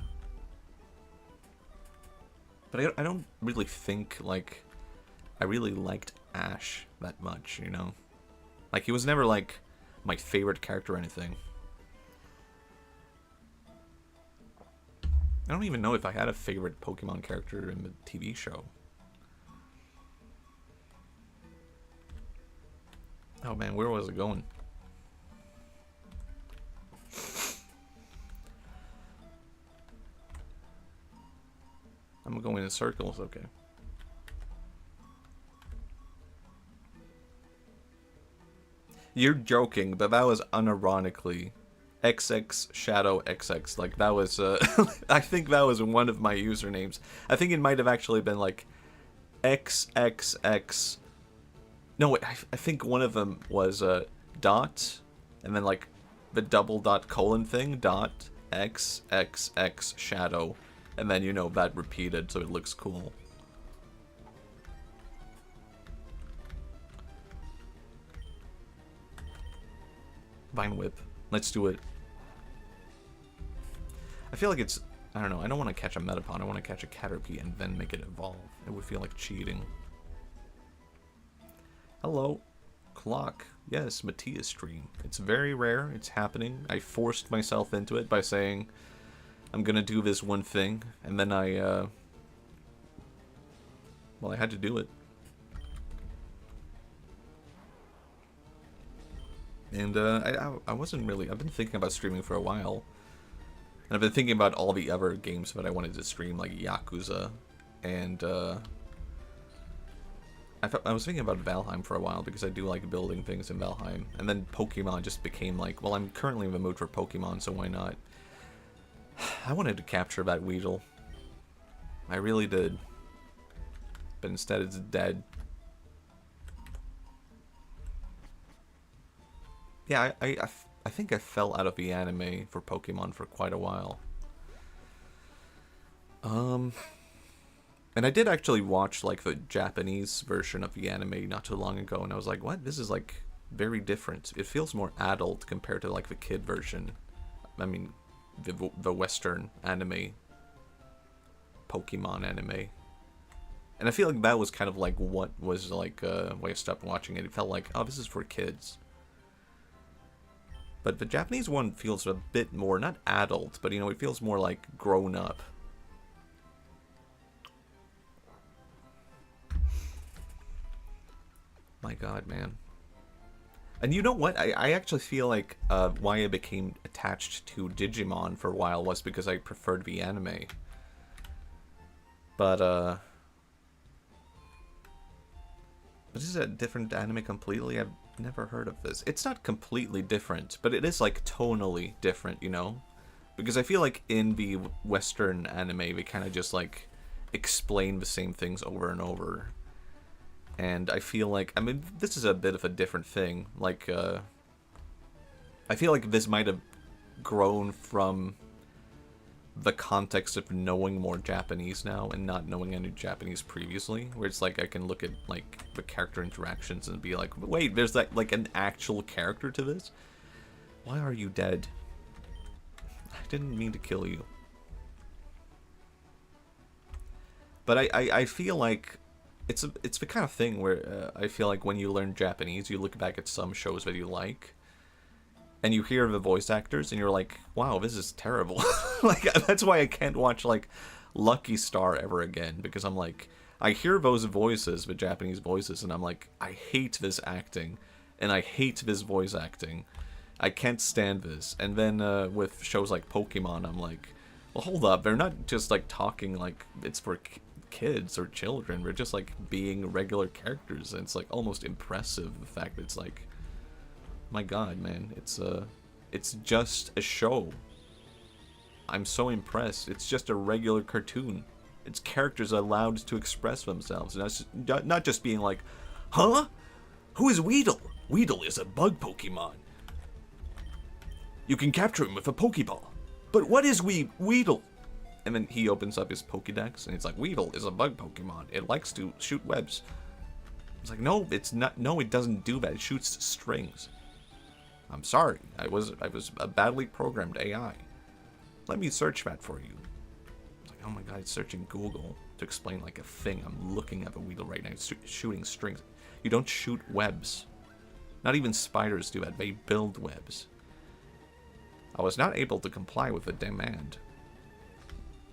But I don't really think, like, I really liked Ash that much, you know? Like, he was never, like, my favorite character or anything. I don't even know if I had a favorite Pokemon character in the TV show. Oh man, where was it going? I'm going in circles, okay. You're joking, but that was unironically XX Shadow XX. Like, that was, I think that was one of my usernames. I think it might have actually been like XXX. No, I think one of them was dot, and then like the double dot colon thing, dot XXX Shadow. And then, you know, that repeated so it looks cool. Vine Whip. Let's do it. I feel like it's... I don't know. I don't want to catch a Metapod. I want to catch a Caterpie and then make it evolve. It would feel like cheating. Hello. Clock. Yes, Matthias stream. It's very rare. It's happening. I forced myself into it by saying... I'm gonna do this one thing, and then well, I had to do it. And, I wasn't really... I've been thinking about streaming for a while. And I've been thinking about all the other games that I wanted to stream, like Yakuza. And I was thinking about Valheim for a while because I do like building things in Valheim. And then Pokemon just became like, well, I'm currently in the mood for Pokemon, so why not? I wanted to capture that Weedle. I really did. But instead it's dead. Yeah, I think I fell out of the anime for Pokemon for quite a while. And I did actually watch, like, the Japanese version of the anime not too long ago, and I was like, what? This is, like, very different. It feels more adult compared to, like, the kid version. I mean, the Western anime. Pokemon anime. And I feel like that was kind of, like, what was, like, when I stopped watching it. It felt like, oh, this is for kids. But the Japanese one feels a bit more, not adult, but, you know, it feels more, like, grown up. My god, man. And you know what? I actually feel like why I became attached to Digimon for a while was because I preferred the anime. But this is a different anime completely? I've never heard of this. It's not completely different, but it is, like, tonally different, you know? Because I feel like in the Western anime, they kind of just, like, explain the same things over and over. And I feel like, I mean, this is a bit of a different thing. Like, I feel like this might have grown from the context of knowing more Japanese now and not knowing any Japanese previously. Where it's like, I can look at, like, the character interactions and be like, wait, there's, like, an actual character to this? Why are you dead? I didn't mean to kill you. But I feel like it's the kind of thing where I feel like when you learn Japanese, you look back at some shows that you like, and you hear the voice actors, and you're like, wow, this is terrible. Like, that's why I can't watch, like, Lucky Star ever again, because I'm like, I hear those voices, the Japanese voices, and I'm like, I hate this acting, and I hate this voice acting. I can't stand this. And then with shows like Pokemon, I'm like, well, hold up, they're not just, like, talking like it's for kids or children. We're just, like, being regular characters, and it's, like, almost impressive, the fact that it's like, my god, man, it's just a show. I'm so impressed. It's just a regular cartoon. It's characters allowed to express themselves, and that's not just being like, huh? Who is Weedle? Weedle is a bug Pokemon. You can capture him with a Pokeball. But what is Weedle? And then he opens up his Pokédex, and it's like, Weedle is a bug Pokemon. It likes to shoot webs. It's like, no, it's not. No, it doesn't do that. It shoots strings. I'm sorry. I was a badly programmed AI. Let me search that for you. It's like, oh my god, it's searching Google to explain, like, a thing. I'm looking at the Weedle right now. It's shooting strings. You don't shoot webs. Not even spiders do that. They build webs. I was not able to comply with a demand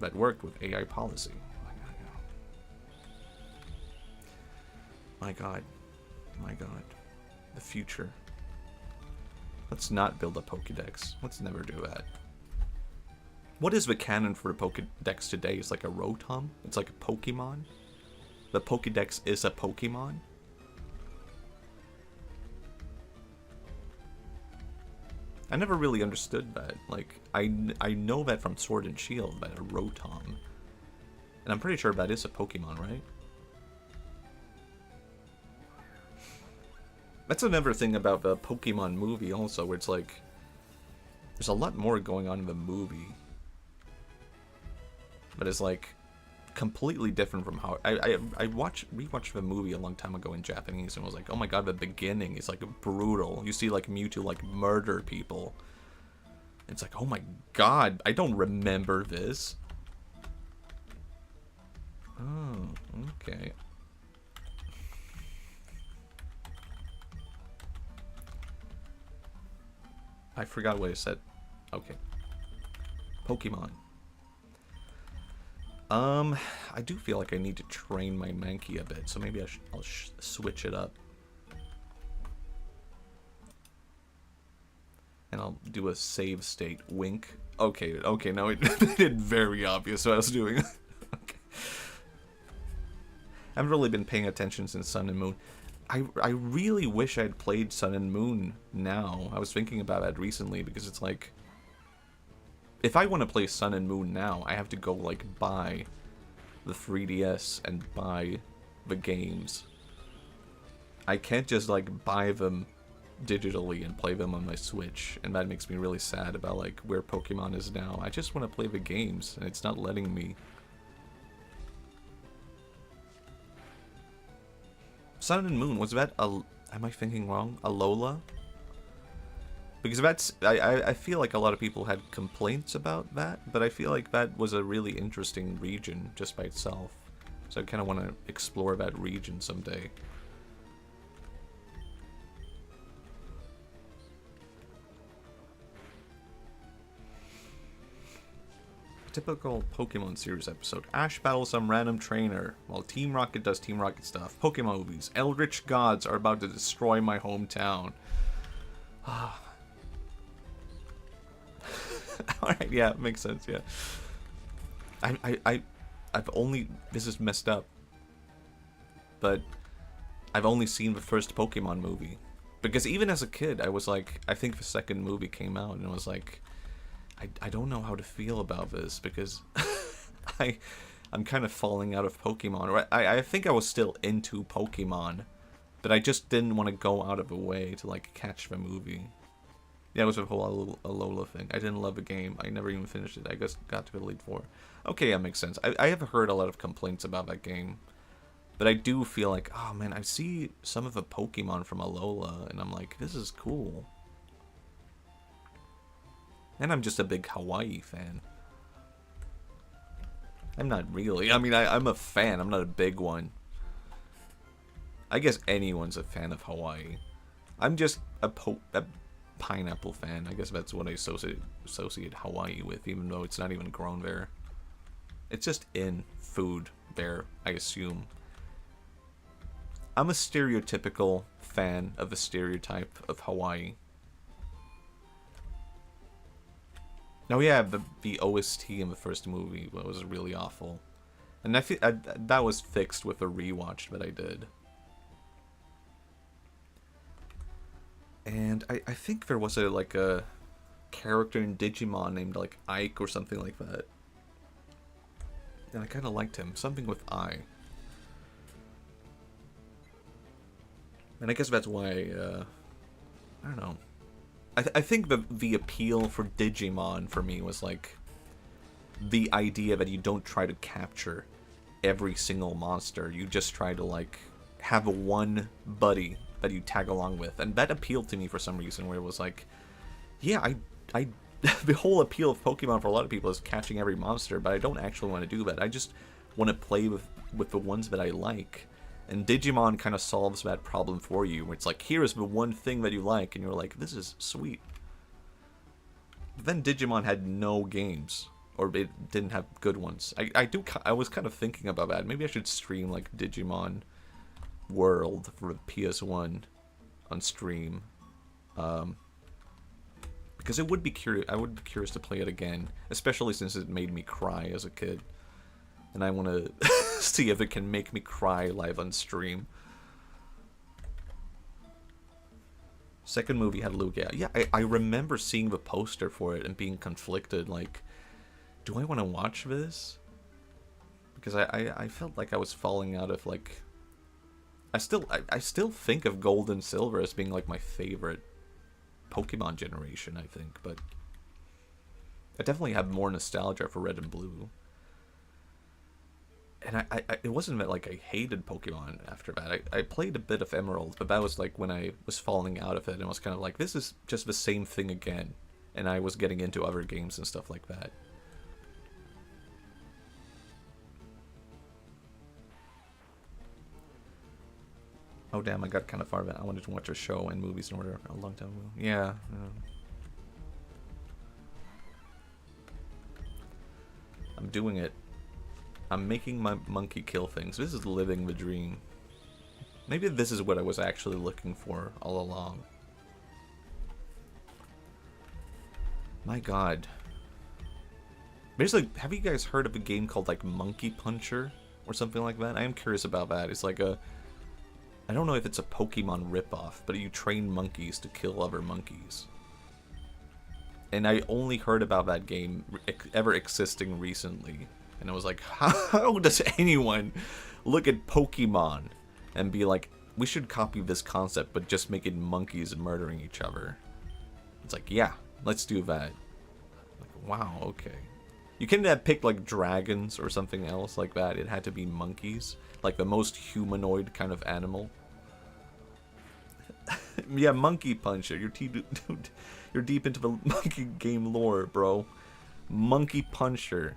that worked with AI policy. My god. My god. The future. Let's not build a Pokédex. Let's never do that. What is the canon for the Pokédex today? It's like a Rotom? It's like a Pokemon? The Pokédex is a Pokemon? I never really understood that. Like, I know that from Sword and Shield, that a Rotom. And I'm pretty sure that is a Pokemon, right? That's another thing about the Pokemon movie also, where it's like, there's a lot more going on in the movie. But it's like, completely different from how... I rewatched the movie a long time ago in Japanese and was like, oh my god, the beginning is like brutal. You see like Mewtwo like murder people. It's like, oh my god, I don't remember this. Oh, okay. I forgot what I said. Okay. Pokemon. I do feel like I need to train my Mankey a bit, so maybe I'll switch it up. And I'll do a save state. Wink. Okay, no, it made it very obvious what I was doing. Okay. I haven't really been paying attention since Sun and Moon. I really wish I had played Sun and Moon now. I was thinking about that recently because it's like, if I want to play Sun and Moon now, I have to go like buy the 3DS and buy the games. I can't just like buy them digitally and play them on my Switch, and that makes me really sad about like where Pokemon is now. I just want to play the games and it's not letting me. Sun and Moon, was that a, am I thinking wrong? Alola? Because that's, I feel like a lot of people had complaints about that, but I feel like that was a really interesting region just by itself. So I kind of want to explore that region someday. Typical Pokemon series episode. Ash battles some random trainer, while Team Rocket does Team Rocket stuff. Pokemon movies. Eldritch gods are about to destroy my hometown. Alright, yeah, makes sense, yeah. I've only, this is messed up, but I've only seen the first Pokemon movie. Because even as a kid, I was like, I think the second movie came out, and I was like, I don't know how to feel about this, because I'm kind of falling out of Pokemon. Or I think I was still into Pokemon, but I just didn't want to go out of the way to, like, catch the movie. Yeah, it was a whole Alola thing. I didn't love the game. I never even finished it. I just got to the Elite Four. Okay, that makes sense. I have heard a lot of complaints about that game, but I do feel like, oh man, I see some of the Pokemon from Alola, and I'm like, this is cool. And I'm just a big Hawaii fan. I'm not really. I mean, I'm a fan. I'm not a big one. I guess anyone's a fan of Hawaii. I'm just a pineapple fan. I guess that's what I associate Hawaii with, even though it's not even grown there. It's just in food there, I assume. I'm a stereotypical fan of the stereotype of Hawaii. Oh yeah, the OST in the first movie was really awful. And I feel that was fixed with a rewatch that I did. And I think there was like a character in Digimon named like Ike or something like that. And I kind of liked him. Something with I. And I guess that's why, I don't know. I think the appeal for Digimon for me was like the idea that you don't try to capture every single monster. You just try to like have a one buddy that you tag along with. And that appealed to me for some reason, where it was like, yeah, I the whole appeal of Pokemon for a lot of people is catching every monster, but I don't actually want to do that. I just want to play with the ones that I like. And Digimon kind of solves that problem for you, where it's like, here is the one thing that you like, and you're like, this is sweet. But then Digimon had no games, or it didn't have good ones. I was kind of thinking about that. Maybe I should stream like Digimon World for PS1 on stream, because it would be curious. I would be curious to play it again, especially since it made me cry as a kid. And I want to see if it can make me cry live on stream. Second movie had Lugia. Yeah, I remember seeing the poster for it and being conflicted. Like, do I want to watch this? Because I felt like I was falling out of, like... I still think of Gold and Silver as being, like, my favorite Pokemon generation, I think. But I definitely have more nostalgia for Red and Blue. And it wasn't that, like, I hated Pokemon after that. I played a bit of Emerald, but that was, like, when I was falling out of it, and I was kind of like, this is just the same thing again. And I was getting into other games and stuff like that. Oh, damn, I got kind of far back. I wanted to watch a show and movies in order a long time ago. Yeah. I'm doing it. I'm making my monkey kill things. This is living the dream. Maybe this is what I was actually looking for all along. My god. Basically, have you guys heard of a game called, like, Monkey Puncher? or something like that. I am curious about that. It's like a... I don't know if it's a Pokemon ripoff, but you train monkeys to kill other monkeys. And I only heard about that game ever existing recently. And I was like, how does anyone look at Pokemon and be like, we should copy this concept, but just make it monkeys murdering each other? It's like, yeah, let's do that. Like, wow, okay. You couldn't have picked like dragons or something else like that. It had to be monkeys. Like the most humanoid kind of animal. Yeah, Monkey Puncher. You're deep into the monkey game lore, bro. Monkey Puncher.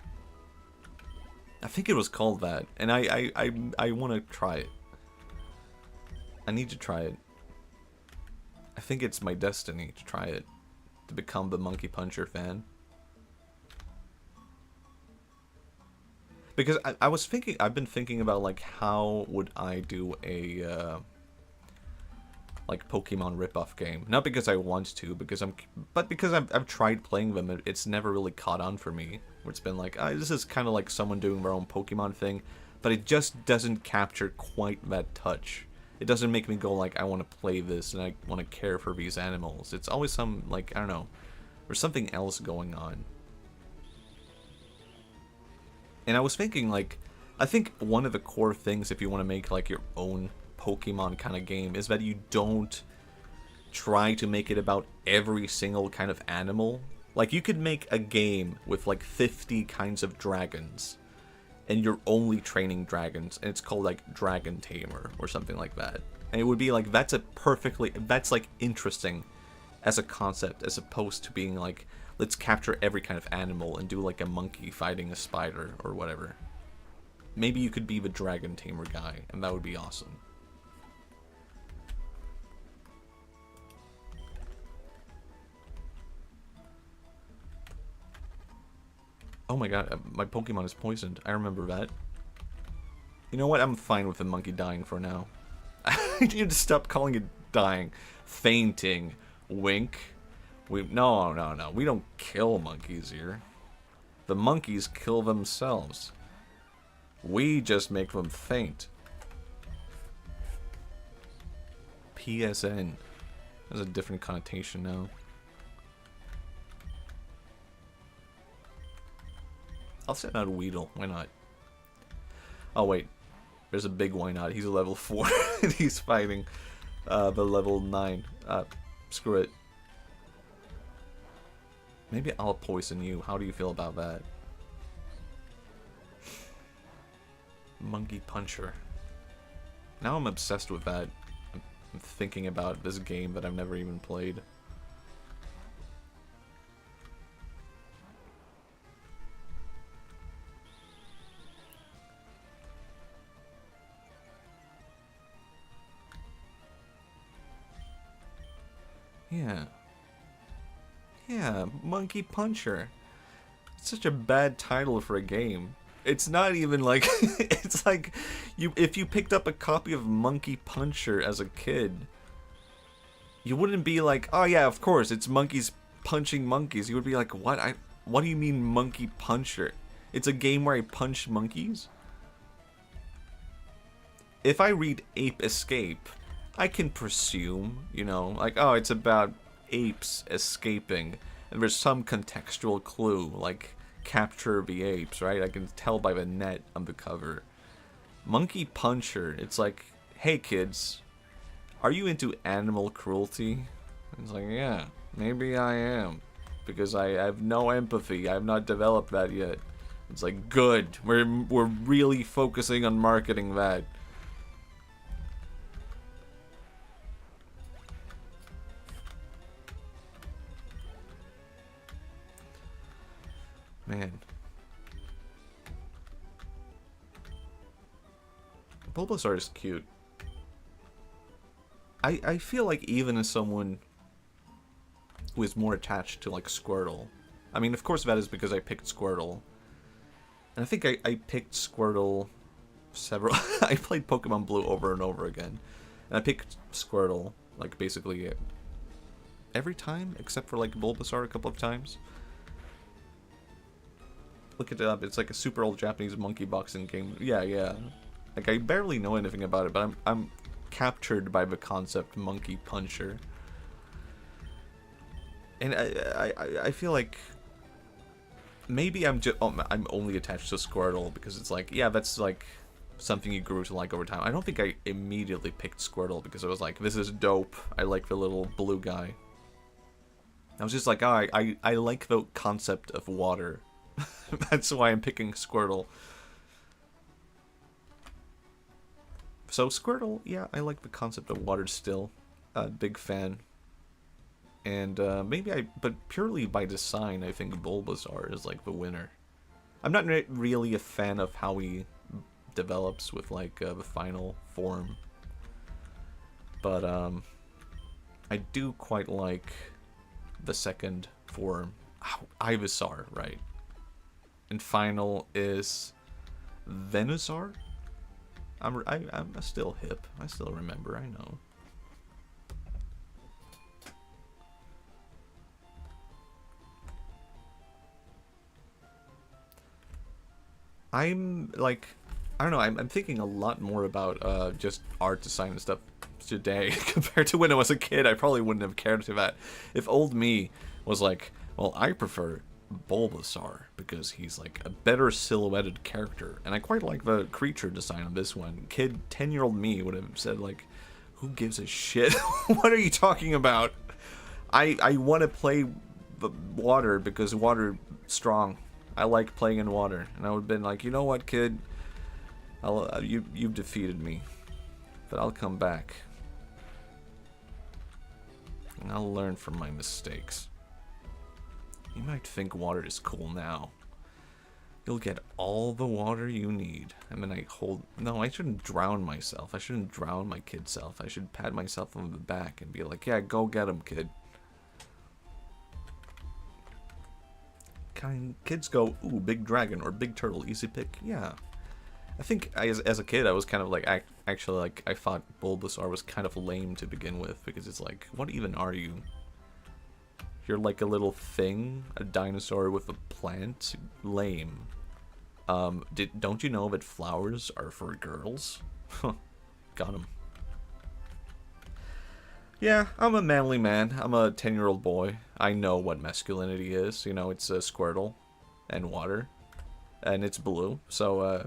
I think it was called that, and I want to try it. I need to try it. I think it's my destiny to try it, to become the Monkey Puncher fan. Because I've been thinking about like how would I do a like Pokemon ripoff game. Not because I want to, but because I've tried playing them. It's never really caught on for me. Where it's been like, this is kind of like someone doing their own Pokemon thing, but it just doesn't capture quite that touch. It doesn't make me go like, I want to play this and I want to care for these animals. It's always some, like, I don't know, there's something else going on. And I was thinking, like, I think one of the core things if you want to make like your own Pokemon kind of game is that you don't try to make it about every single kind of animal. Like, you could make a game with like 50 kinds of dragons and you're only training dragons, and it's called like Dragon Tamer or something like that. And it would be like, that's like interesting as a concept, as opposed to being like, let's capture every kind of animal and do like a monkey fighting a spider or whatever. Maybe you could be the Dragon Tamer guy, and that would be awesome. Oh my god, my Pokemon is poisoned. I remember that. You know what? I'm fine with the monkey dying for now. I need to stop calling it dying. Fainting. Wink. No. We don't kill monkeys here. The monkeys kill themselves. We just make them faint. PSN. There's a different connotation now. I'll send out a Weedle. Why not? Oh, wait. There's a big why not. He's a level 4. And he's fighting the level 9. Screw it. Maybe I'll poison you. How do you feel about that? Monkey Puncher. Now I'm obsessed with that. I'm thinking about this game that I've never even played. Yeah, Monkey Puncher. It's such a bad title for a game. It's not even like it's like if you picked up a copy of Monkey Puncher as a kid, you wouldn't be like, "Oh yeah, of course, it's monkeys punching monkeys." You would be like, "What? What do you mean Monkey Puncher? It's a game where I punch monkeys?" If I read Ape Escape, I can presume, you know, like, oh, it's about apes escaping, and there's some contextual clue, like capture the apes, right? I can tell by the net on the cover. Monkey Puncher, it's like, hey kids, are you into animal cruelty? It's like, yeah, maybe I am, because I have no empathy. I have not developed that yet. It's like, good, we're really focusing on marketing that. Man. Bulbasaur is cute. I feel like even as someone who is more attached to like Squirtle. I mean, of course that is because I picked Squirtle. And I think I picked Squirtle several... I played Pokemon Blue over and over again. And I picked Squirtle, like, basically every time, except for like Bulbasaur a couple of times. Look it up. It's like a super old Japanese monkey boxing game. Yeah, yeah. Like, I barely know anything about it, but I'm captured by the concept monkey puncher. And I feel like maybe I'm only attached to Squirtle because it's like, yeah, that's like something you grew to like over time. I don't think I immediately picked Squirtle because I was like, this is dope. I like the little blue guy. I was just like, oh, I like the concept of water. That's why I'm picking Squirtle. So Squirtle, yeah, I like the concept of water still. Big fan. And but purely by design, I think Bulbasaur is like the winner. I'm not really a fan of how he develops with like the final form. But I do quite like the second form. Ivysaur, right? And final is Venusaur? I'm still hip. I still remember, I know. I'm like, I don't know, I'm thinking a lot more about just art design and stuff today compared to when I was a kid. I probably wouldn't have cared to that. If old me was like, well, I prefer Bulbasaur because he's like a better silhouetted character, and I quite like the creature design on this one. 10-year-old me would have said like, who gives a shit? What are you talking about? I want to play the water because water strong. I like playing in water, and I would have been like, you know what, kid? You've defeated me, but I'll come back, and I'll learn from my mistakes. You might think water is cool now. You'll get all the water you need. And then no, I shouldn't drown myself. I shouldn't drown my kid self. I should pat myself on the back and be like, yeah, go get him, kid. Kids go, ooh, big dragon or big turtle, easy pick. Yeah. I think as a kid, I was kind of like, actually, like, I thought Bulbasaur was kind of lame to begin with, because it's like, what even are you? You're like a little thing, a dinosaur with a plant? Lame. Don't you know that flowers are for girls? Got him. Yeah, I'm a manly man. I'm a 10-year-old boy. I know what masculinity is. You know, it's a Squirtle and water. And it's blue. So,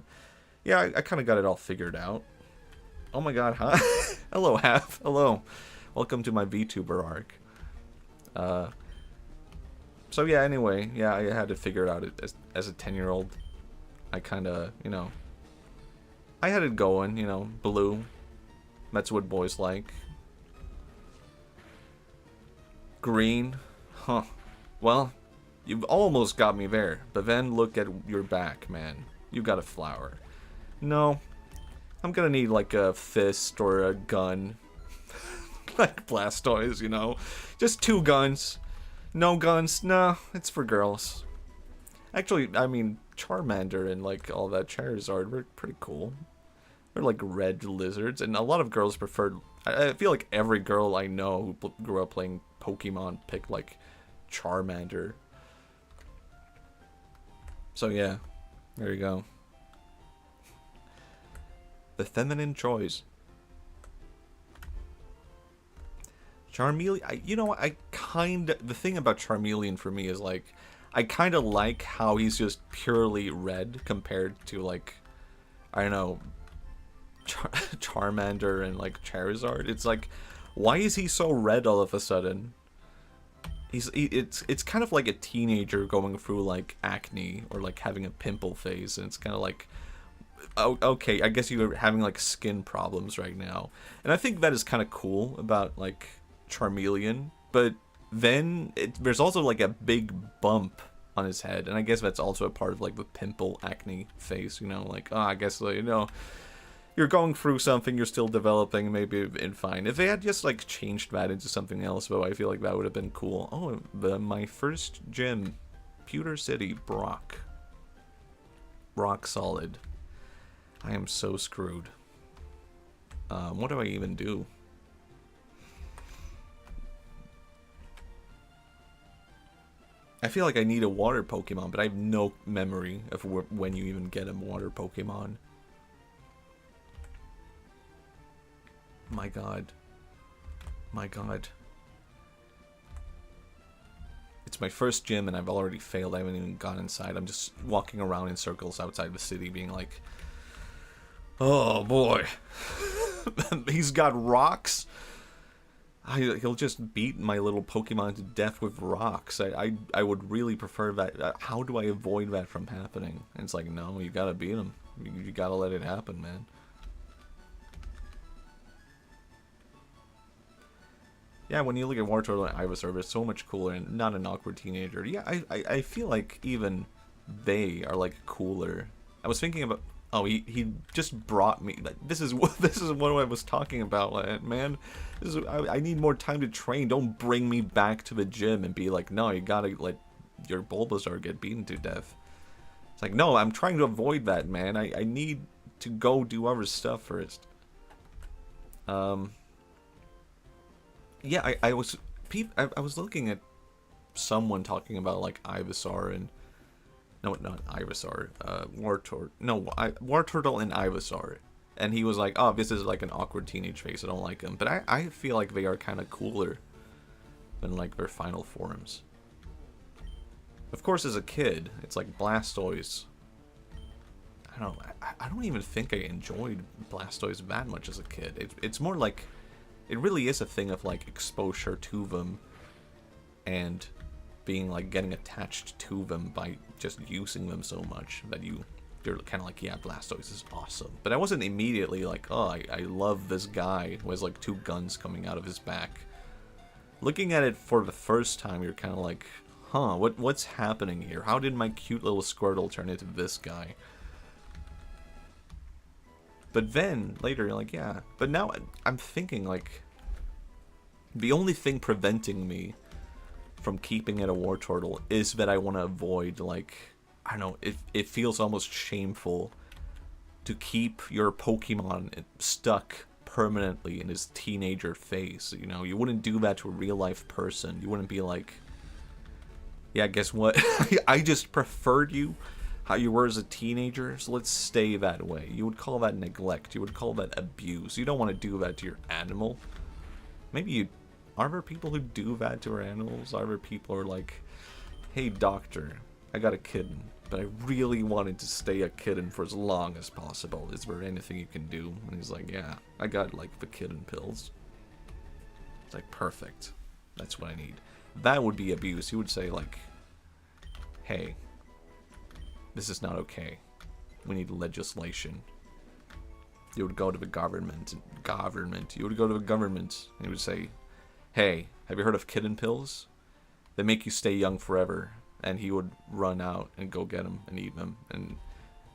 yeah, I kind of got it all figured out. Oh my god, huh? Hello, Half. Hello. Welcome to my VTuber arc. So yeah, anyway, yeah, I had to figure it out as a 10-year-old. I kind of, you know, I had it going, you know, blue. That's what boys like. Green. Huh. Well, you've almost got me there, but then look at your back, man. You got a flower. No. I'm gonna need like a fist or a gun. Like Blastoise, you know? Just 2 guns. No guns? No, it's for girls. Actually, I mean, Charmander and like all that Charizard were pretty cool. They're like red lizards, and a lot of girls preferred. I feel like every girl I know who grew up playing Pokemon picked like Charmander. So yeah, there you go. The feminine choice. Charmeleon, you know, the thing about Charmeleon for me is like, I kind of like how he's just purely red compared to like, I don't know, Charmander and like Charizard. It's like, why is he so red all of a sudden? It's kind of like a teenager going through like acne or like having a pimple phase, and it's kind of like, oh, okay, I guess you're having like skin problems right now. And I think that is kind of cool about like Charmeleon, but then there's also like a big bump on his head, and I guess that's also a part of like the pimple acne phase, you know, like, oh, I guess, you know, you're going through something, you're still developing, maybe it's fine. If they had just like changed that into something else, though, I feel like that would have been cool. Oh, my first gym, Pewter City, Brock. Rock solid. I am so screwed. What do I even do? I feel like I need a water Pokemon, but I have no memory of when you even get a water Pokemon. My god. My god. It's my first gym and I've already failed. I haven't even gone inside. I'm just walking around in circles outside the city being like, oh boy. He's got rocks. He'll just beat my little Pokemon to death with rocks. I would really prefer that. How do I avoid that from happening? And it's like, no, you gotta beat him. You gotta let it happen, man. Yeah, when you look at Wartortle and Ivysaur, it's so much cooler and not an awkward teenager. Yeah, I feel like even they are like cooler. I was thinking about. Oh, he just brought me. This is what I was talking about, man. I need more time to train. Don't bring me back to the gym and be like, no, you gotta let your Bulbasaur get beaten to death. It's like, no, I'm trying to avoid that, man. I need to go do other stuff first. Yeah, I was looking at someone talking about like Ivysaur and. No, not Ivysaur. Wartortle and Ivysaur. And he was like, oh, this is like an awkward teenage face. I don't like him. But I feel like they are kind of cooler than like their final forms. Of course, as a kid, it's like Blastoise. I don't know. I don't even think I enjoyed Blastoise that much as a kid. It's more like, it really is a thing of like exposure to them and being like getting attached to them by just using them so much that you're kind of like, yeah, Blastoise is awesome. But I wasn't immediately like, oh, I love this guy who has like 2 guns coming out of his back. Looking at it for the first time, you're kind of like, huh, what's happening here? How did my cute little Squirtle turn into this guy? But then later you're like, yeah. But now I'm thinking like, the only thing preventing me from keeping it a Wartortle is that I want to avoid, like, I don't know, it feels almost shameful to keep your Pokemon stuck permanently in his teenager phase, you know? You wouldn't do that to a real-life person. You wouldn't be like, yeah, guess what? I just preferred you how you were as a teenager, so let's stay that way. You would call that neglect. You would call that abuse. You don't want to do that to your animal. Maybe you... Are there people who do that to our animals? Are there people who are like, hey doctor, I got a kitten, but I really wanted to stay a kitten for as long as possible. Is there anything you can do? And he's like, yeah, I got like the kitten pills. It's like, perfect. That's what I need. That would be abuse. He would say like, hey, this is not okay. We need legislation. You would go to the government. You would go to the government and he would say, hey, have you heard of kitten pills? They make you stay young forever. And he would run out and go get them and eat them. And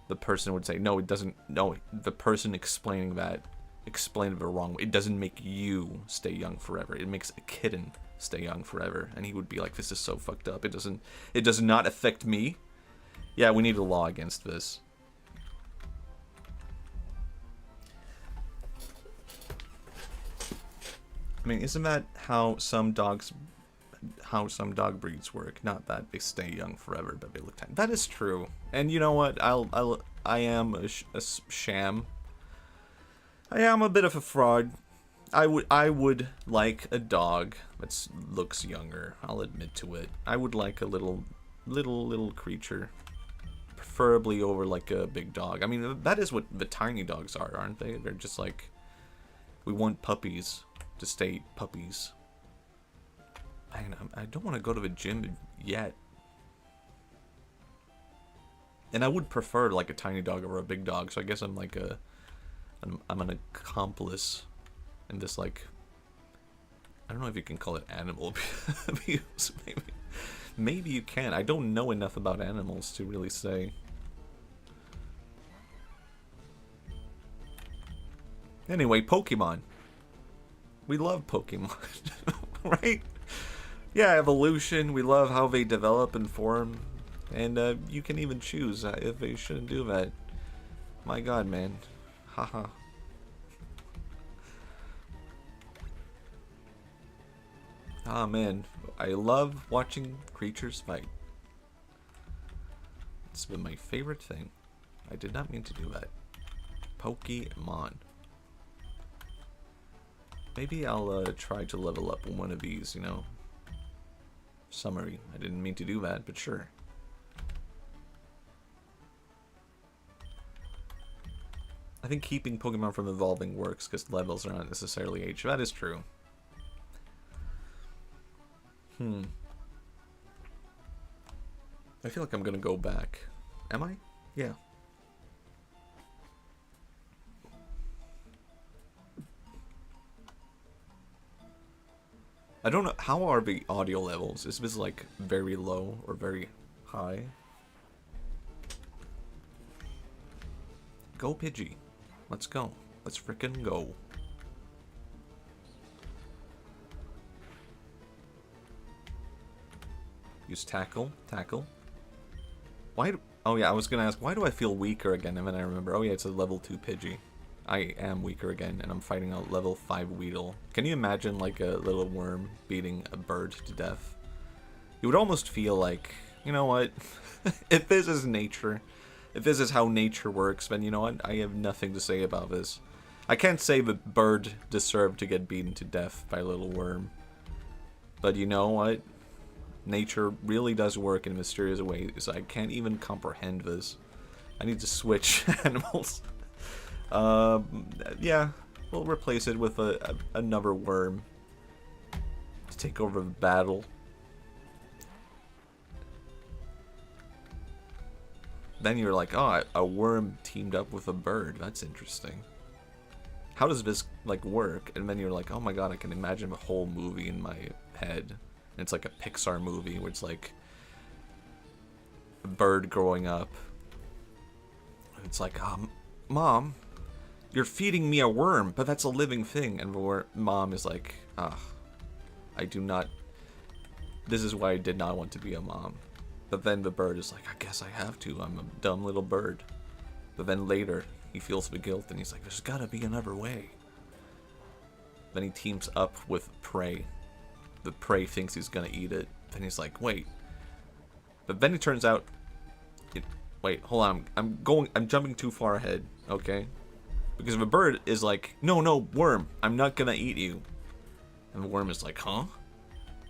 the person would say, no, it doesn't. No, the person explaining that explained it the wrong way. It doesn't make you stay young forever. It makes a kitten stay young forever. And he would be like, this is so fucked up. It does not affect me. Yeah, we need a law against this. I mean, isn't that how some dog breeds work? Not that they stay young forever, but they look tiny. That is true. And you know what? I am a sham. I am a bit of a fraud. I would like a dog that looks younger. I'll admit to it. I would like a little creature, preferably over like a big dog. I mean, that is what the tiny dogs are, aren't they? They're just like, we want puppies to stay puppies. I don't want to go to the gym yet. And I would prefer like a tiny dog over a big dog, so I guess I'm like I'm an accomplice in this, like, I don't know if you can call it animal abuse. Maybe you can. I don't know enough about animals to really say. Anyway, Pokemon. We love Pokemon, right? Yeah, evolution. We love how they develop and form. And you can even choose if they shouldn't do that. My god, man. Haha. Ah, man. I love watching creatures fight. It's been my favorite thing. I did not mean to do that. Pokemon. Maybe I'll try to level up one of these, you know. Summary. I didn't mean to do that, but sure. I think keeping Pokemon from evolving works because levels are not necessarily age. That is true. I feel like I'm gonna go back. Am I? Yeah. I don't know. How are the audio levels? Is this like very low or very high? Go Pidgey. Let's go. Let's frickin' go. Use tackle. Tackle. Why do... Oh yeah, I was gonna ask, why do I feel weaker again? And then I remember, oh yeah, it's a level 2 Pidgey. I am weaker again, and I'm fighting a level 5 Weedle. Can you imagine like a little worm beating a bird to death? You would almost feel like, you know what? If this is nature, if this is how nature works, then you know what? I have nothing to say about this. I can't say the bird deserved to get beaten to death by a little worm. But you know what? Nature really does work in mysterious ways. I can't even comprehend this. I need to switch animals. Yeah, we'll replace it with another worm to take over the battle. Then you're like, oh, a worm teamed up with a bird. That's interesting. How does this, like, work? And then you're like, oh my god, I can imagine a whole movie in my head. And it's like a Pixar movie where it's like a bird growing up. And it's like, Mom, you're feeding me a worm, but that's a living thing. And the mom is like, I do not... This is why I did not want to be a mom. But then the bird is like, I guess I have to. I'm a dumb little bird. But then later, he feels the guilt and he's like, there's gotta be another way. Then he teams up with prey. The prey thinks he's gonna eat it. Then he's like, wait. But then it turns out... Wait, hold on. I'm jumping too far ahead, okay? Because the bird is like, no, worm, I'm not gonna eat you. And the worm is like, huh?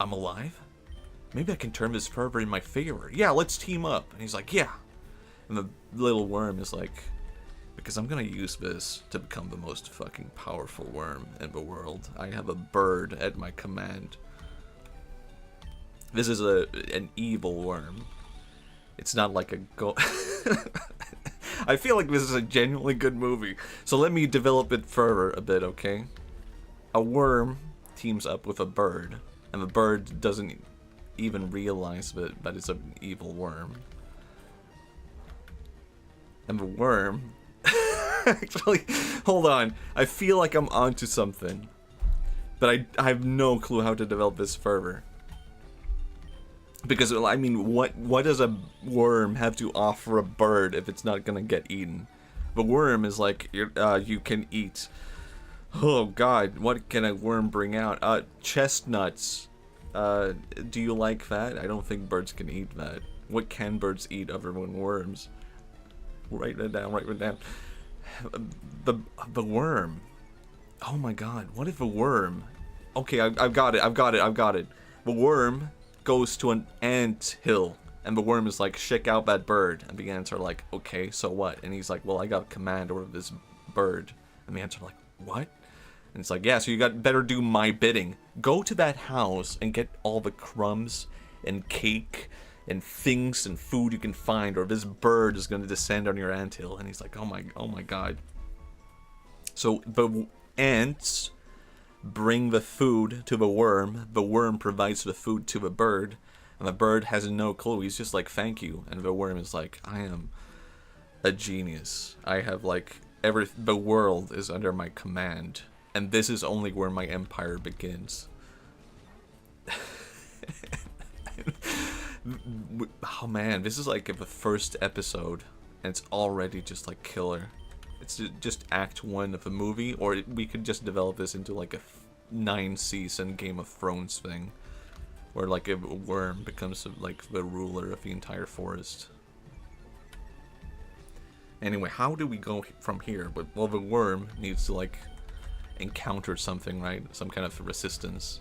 I'm alive? Maybe I can turn this fervor in my favor. Yeah, let's team up. And he's like, yeah. And the little worm is like, because I'm gonna use this to become the most fucking powerful worm in the world. I have a bird at my command. This is an evil worm. It's not like a I feel like this is a genuinely good movie. So let me develop it further a bit, okay? A worm teams up with a bird. And the bird doesn't even realize that it's an evil worm. And the worm... Actually, hold on. I feel like I'm onto something. But I have no clue how to develop this further. Because, I mean, what does a worm have to offer a bird if it's not gonna get eaten? The worm is like, you can eat... Oh god, what can a worm bring out? Chestnuts. Do you like that? I don't think birds can eat that. What can birds eat other than worms? Write that down, write it down. The worm. Oh my god, what if a worm... Okay, I've got it. The worm goes to an ant hill, and the worm is like, check out that bird. And the ants are like, okay, so what? And he's like, well, I got command over this bird. And the ants are like, what? And it's like, yeah, so you better do my bidding. Go to that house and get all the crumbs and cake and things and food you can find, or this bird is going to descend on your anthill. And he's like, oh my god. So the ants bring the food to the worm provides the food to the bird, and the bird has no clue. He's just like, thank you. And the worm is like, I am a genius. I have like, the world is under my command. And this is only where my empire begins. Oh man, this is like the first episode, and it's already just like killer. It's just act 1 of a movie, or we could just develop this into like a 9-season Game of Thrones thing, where like a worm becomes like the ruler of the entire forest. Anyway, how do we go from here? But well, the worm needs to like encounter something, right? Some kind of resistance.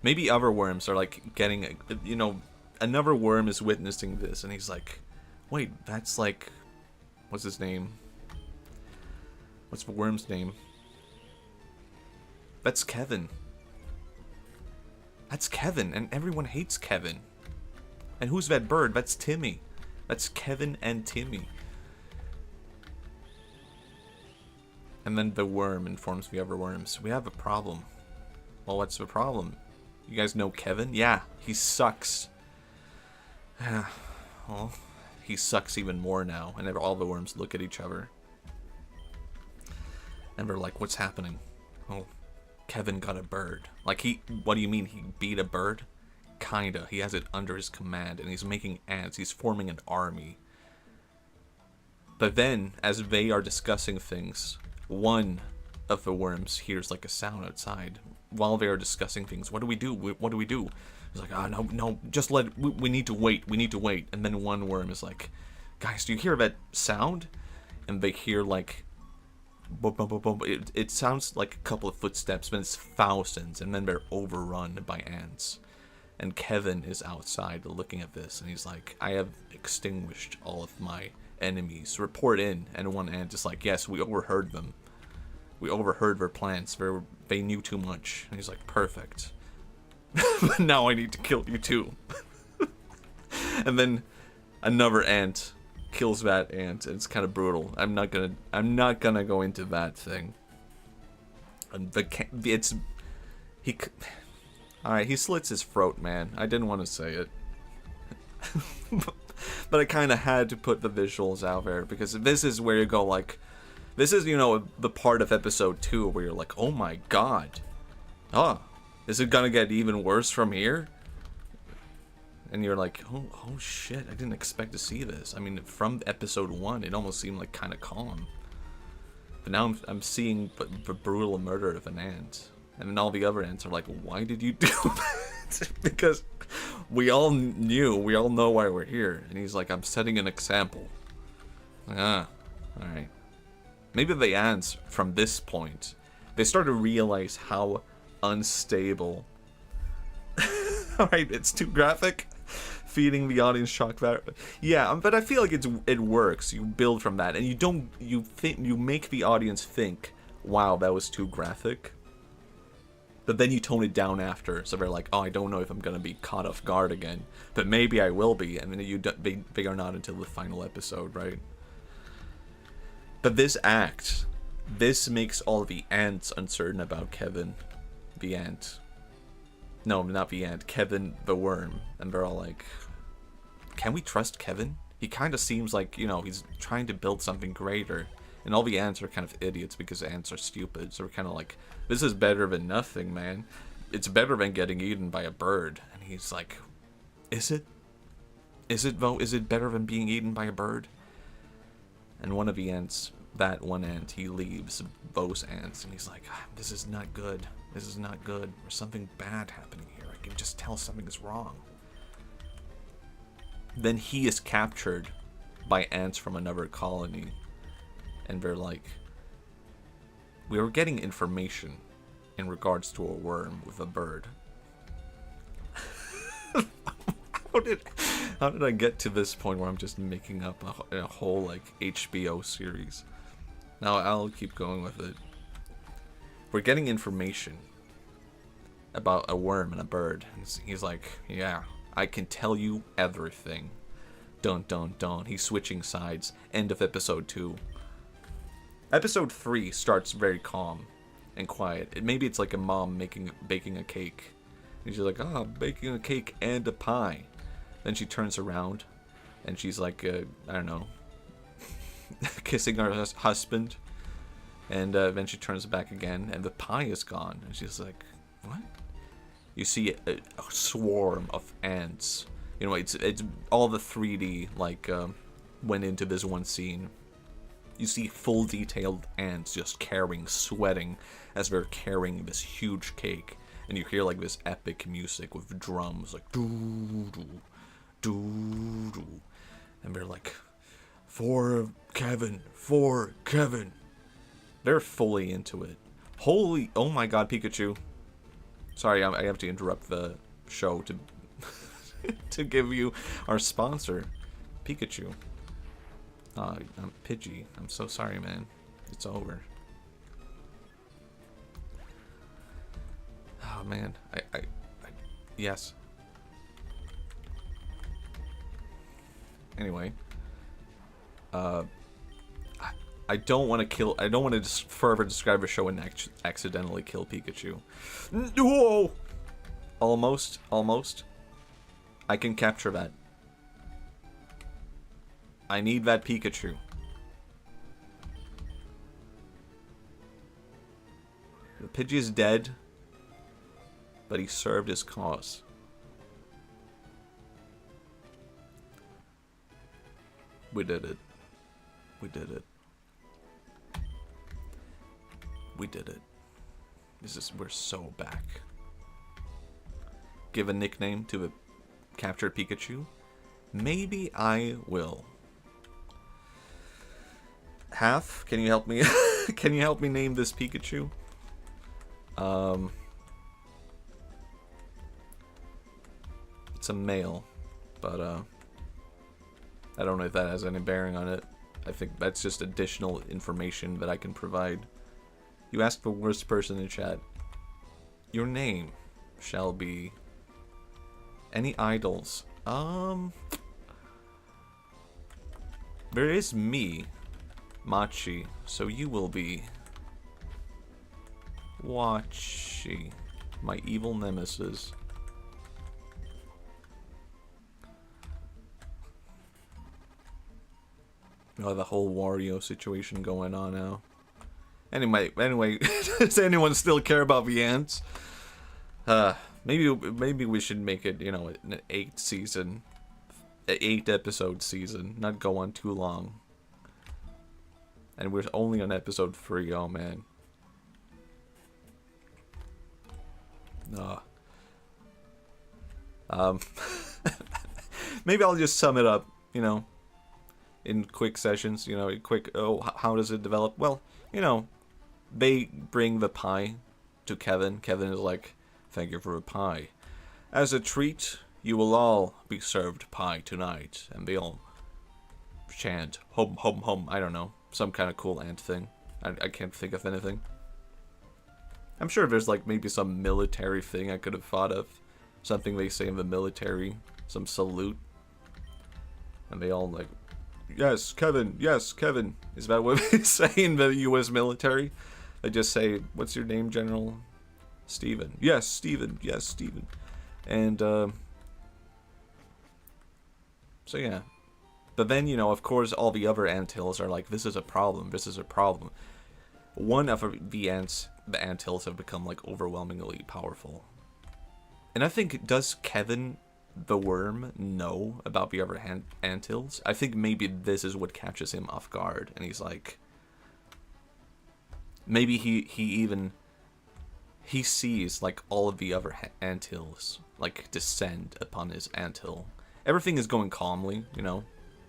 Maybe other worms are like getting, you know, another worm is witnessing this, and he's like, wait, that's like, what's his name? What's the worm's name? That's Kevin. That's Kevin, and everyone hates Kevin. And who's that bird? That's Timmy. That's Kevin and Timmy. And then the worm informs the other worms, we have a problem. Well, what's the problem? You guys know Kevin? Yeah, he sucks. Well, he sucks even more now. And all the worms look at each other. And they're like, what's happening? Oh, Kevin got a bird. Like, what do you mean he beat a bird? Kinda. He has it under his command, and he's making ants. He's forming an army. But then, as they are discussing things, one of the worms hears like a sound outside. While they are discussing things, what do we do? What do we do? He's like, oh, no, just we need to wait. We need to wait. And then one worm is like, guys, do you hear that sound? And they hear like, boom, boom, boom, boom. It sounds like a couple of footsteps, but it's thousands. And then they're overrun by ants. And Kevin is outside looking at this, and he's like, I have extinguished all of my enemies. Report in. And one ant is like, yes, we overheard them. We overheard their plans. They knew too much. And he's like, perfect. But now I need to kill you too. And then another ant kills that ant. And it's kind of brutal. I'm not gonna go into that thing. And alright, he slits his throat, man. I didn't want to say it. But I kind of had to put the visuals out there, because this is where you go like, this is, you know, the part of episode 2 where you're like, oh my god. Oh, is it gonna get even worse from here? And you're like, oh shit, I didn't expect to see this. I mean, from episode 1, it almost seemed like kind of calm. But now I'm seeing the brutal murder of an ant. And then all the other ants are like, why did you do that? Because we all know why we're here. And he's like, I'm setting an example. Alright. Maybe the ants, from this point, they start to realize how unstable. Alright, it's too graphic. Feeding the audience shock value. Yeah, but I feel like it works. You build from that, and you make the audience think, wow, that was too graphic. But then you tone it down after, so they're like, oh, I don't know if I'm gonna be caught off guard again, but maybe I will be, and then they are not until the final episode, right? But this makes all the ants uncertain about Kevin, the ant. No, not the ant, Kevin the worm, and they're all like, can we trust Kevin? He kind of seems like, you know, he's trying to build something greater. And all the ants are kind of idiots because ants are stupid. So we're kind of like, this is better than nothing, man. It's better than getting eaten by a bird. And he's like, is it? Is it, though? Is it better than being eaten by a bird? And one of the ants, that one ant, he leaves those ants. And he's like, this is not good. This is not good. There's something bad happening here. I can just tell something is wrong. Then he is captured by ants from another colony. And they're like, we were getting information in regards to a worm with a bird. How did I get to this point where I'm just making up a whole like HBO series? Now I'll keep going with it. We're getting information about a worm and a bird. And he's like, yeah, I can tell you everything. Dun. He's switching sides. End of episode 2. Episode 3 starts very calm and quiet. Maybe it's like a mom baking a cake. And she's like, baking a cake and a pie. Then she turns around and she's like, I don't know, kissing her husband. And then she turns back again and the pie is gone. And she's like, what? You see a swarm of ants. You know, it's all the 3D like went into this one scene. You see full detailed ants just sweating as they're carrying this huge cake. And you hear like this epic music with drums like doo-doo, doo-doo. And they're like, For Kevin. For Kevin. They're fully into it. Holy... Oh my god, Pikachu. Sorry, I have to interrupt the show to to give you our sponsor, Pikachu. I'm Pidgey. I'm so sorry, man. It's over. Oh man, I yes. Anyway, I don't want to kill. I don't want to forever describe a show and accidentally kill Pikachu. Whoa! Almost, almost. I can capture that. I need that Pikachu. The Pidgey is dead, but he served his cause. We did it. We did it. We did it. We're so back. Give a nickname to a captured Pikachu? Maybe I will. Half, can you help me? Can you help me name this Pikachu? It's a male, but I don't know if that has any bearing on it. I think that's just additional information that I can provide. You asked the worst person in chat. Your name shall be any idols. There is me, Matchi, so you will be Watchy, my evil nemesis. Oh, the whole Wario situation going on now. Anyway, does anyone still care about the ants? Maybe we should make it, you know, an 8 episode season, not go on too long. And we're only on episode 3. Oh man. Maybe I'll just sum it up, you know, in quick sessions, you know, how does it develop? Well, you know, they bring the pie to Kevin. Kevin is like, thank you for the pie. As a treat, you will all be served pie tonight. And they all chant, hum, hum, hum. I don't know, some kind of cool ant thing. I can't think of anything. I'm sure there's like maybe some military thing I could have thought of. Something they say in the military. Some salute. And they all like, yes, Kevin, yes, Kevin. Is that what they say in the US military? They just say, what's your name, General? Steven. Yes, Steven. Yes, Steven. And, so yeah. But then, you know, of course, all the other anthills are like, this is a problem, this is a problem. One of the anthills have become, like, overwhelmingly powerful. And I think, does Kevin the worm know about the other anthills? I think maybe this is what catches him off guard. And he's like... Maybe he sees, like, all of the other anthills, like, descend upon his anthill. Everything is going calmly, you know?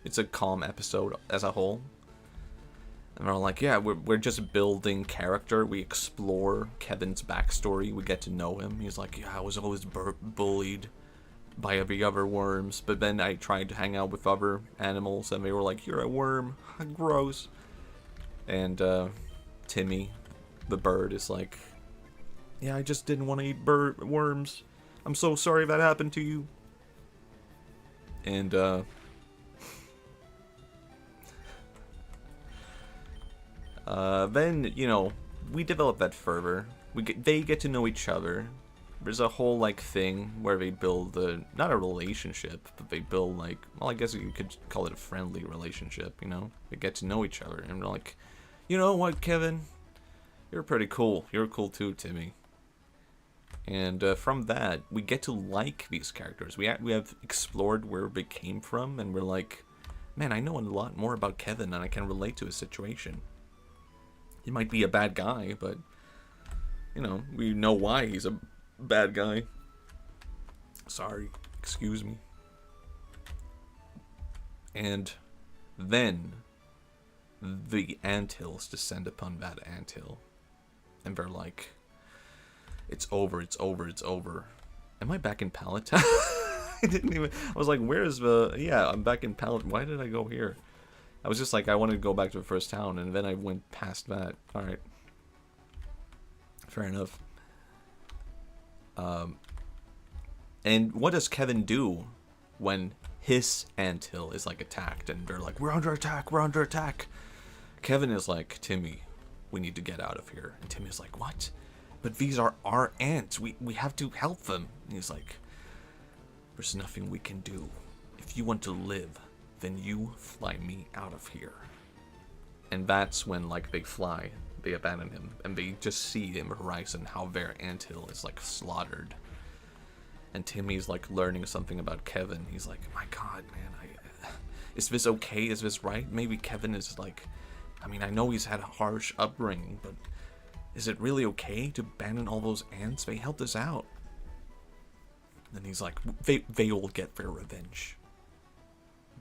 It's a calm episode as a whole. And they're all like, yeah, we're just building character. We explore Kevin's backstory. We get to know him. He's like, yeah, I was always bullied by the other worms. But then I tried to hang out with other animals, and they were like, you're a worm. Gross. And Timmy, the bird, is like, yeah, I just didn't want to eat worms. I'm so sorry that happened to you. And, then, you know, we develop that further. They get to know each other. There's a whole, like, thing where they build not a relationship, but they build, like, well, I guess you could call it a friendly relationship, you know? They get to know each other, and they're like, you know what, Kevin? You're pretty cool. You're cool too, Timmy. And from that, we get to like these characters. We have explored where they came from, and we're like, man, I know a lot more about Kevin, and I can relate to his situation. He might be a bad guy, but, you know, we know why he's a bad guy. Sorry, excuse me. And Then the anthills descend upon that anthill. And they're like, it's over, it's over, it's over. Am I back in Pallet Town? I was like, where's the... Yeah, I'm back in Pallet... Why did I go here? I was just like, I wanted to go back to the first town, and then I went past that. Alright. Fair enough. And what does Kevin do when his anthill is like attacked and they're like, we're under attack, we're under attack? Kevin is like, Timmy, we need to get out of here. And Timmy's like, what? But these are our ants. We have to help them. And he's like, there's nothing we can do. If you want to live, then you fly me out of here. And that's when, like, they fly. They abandon him. And they just see in the horizon how their anthill is, like, slaughtered. And Timmy's, like, learning something about Kevin. He's like, my God, man, is this okay? Is this right? Maybe Kevin is, like... I mean, I know he's had a harsh upbringing, but... Is it really okay to abandon all those ants? They helped us out. And he's like, they will get their revenge.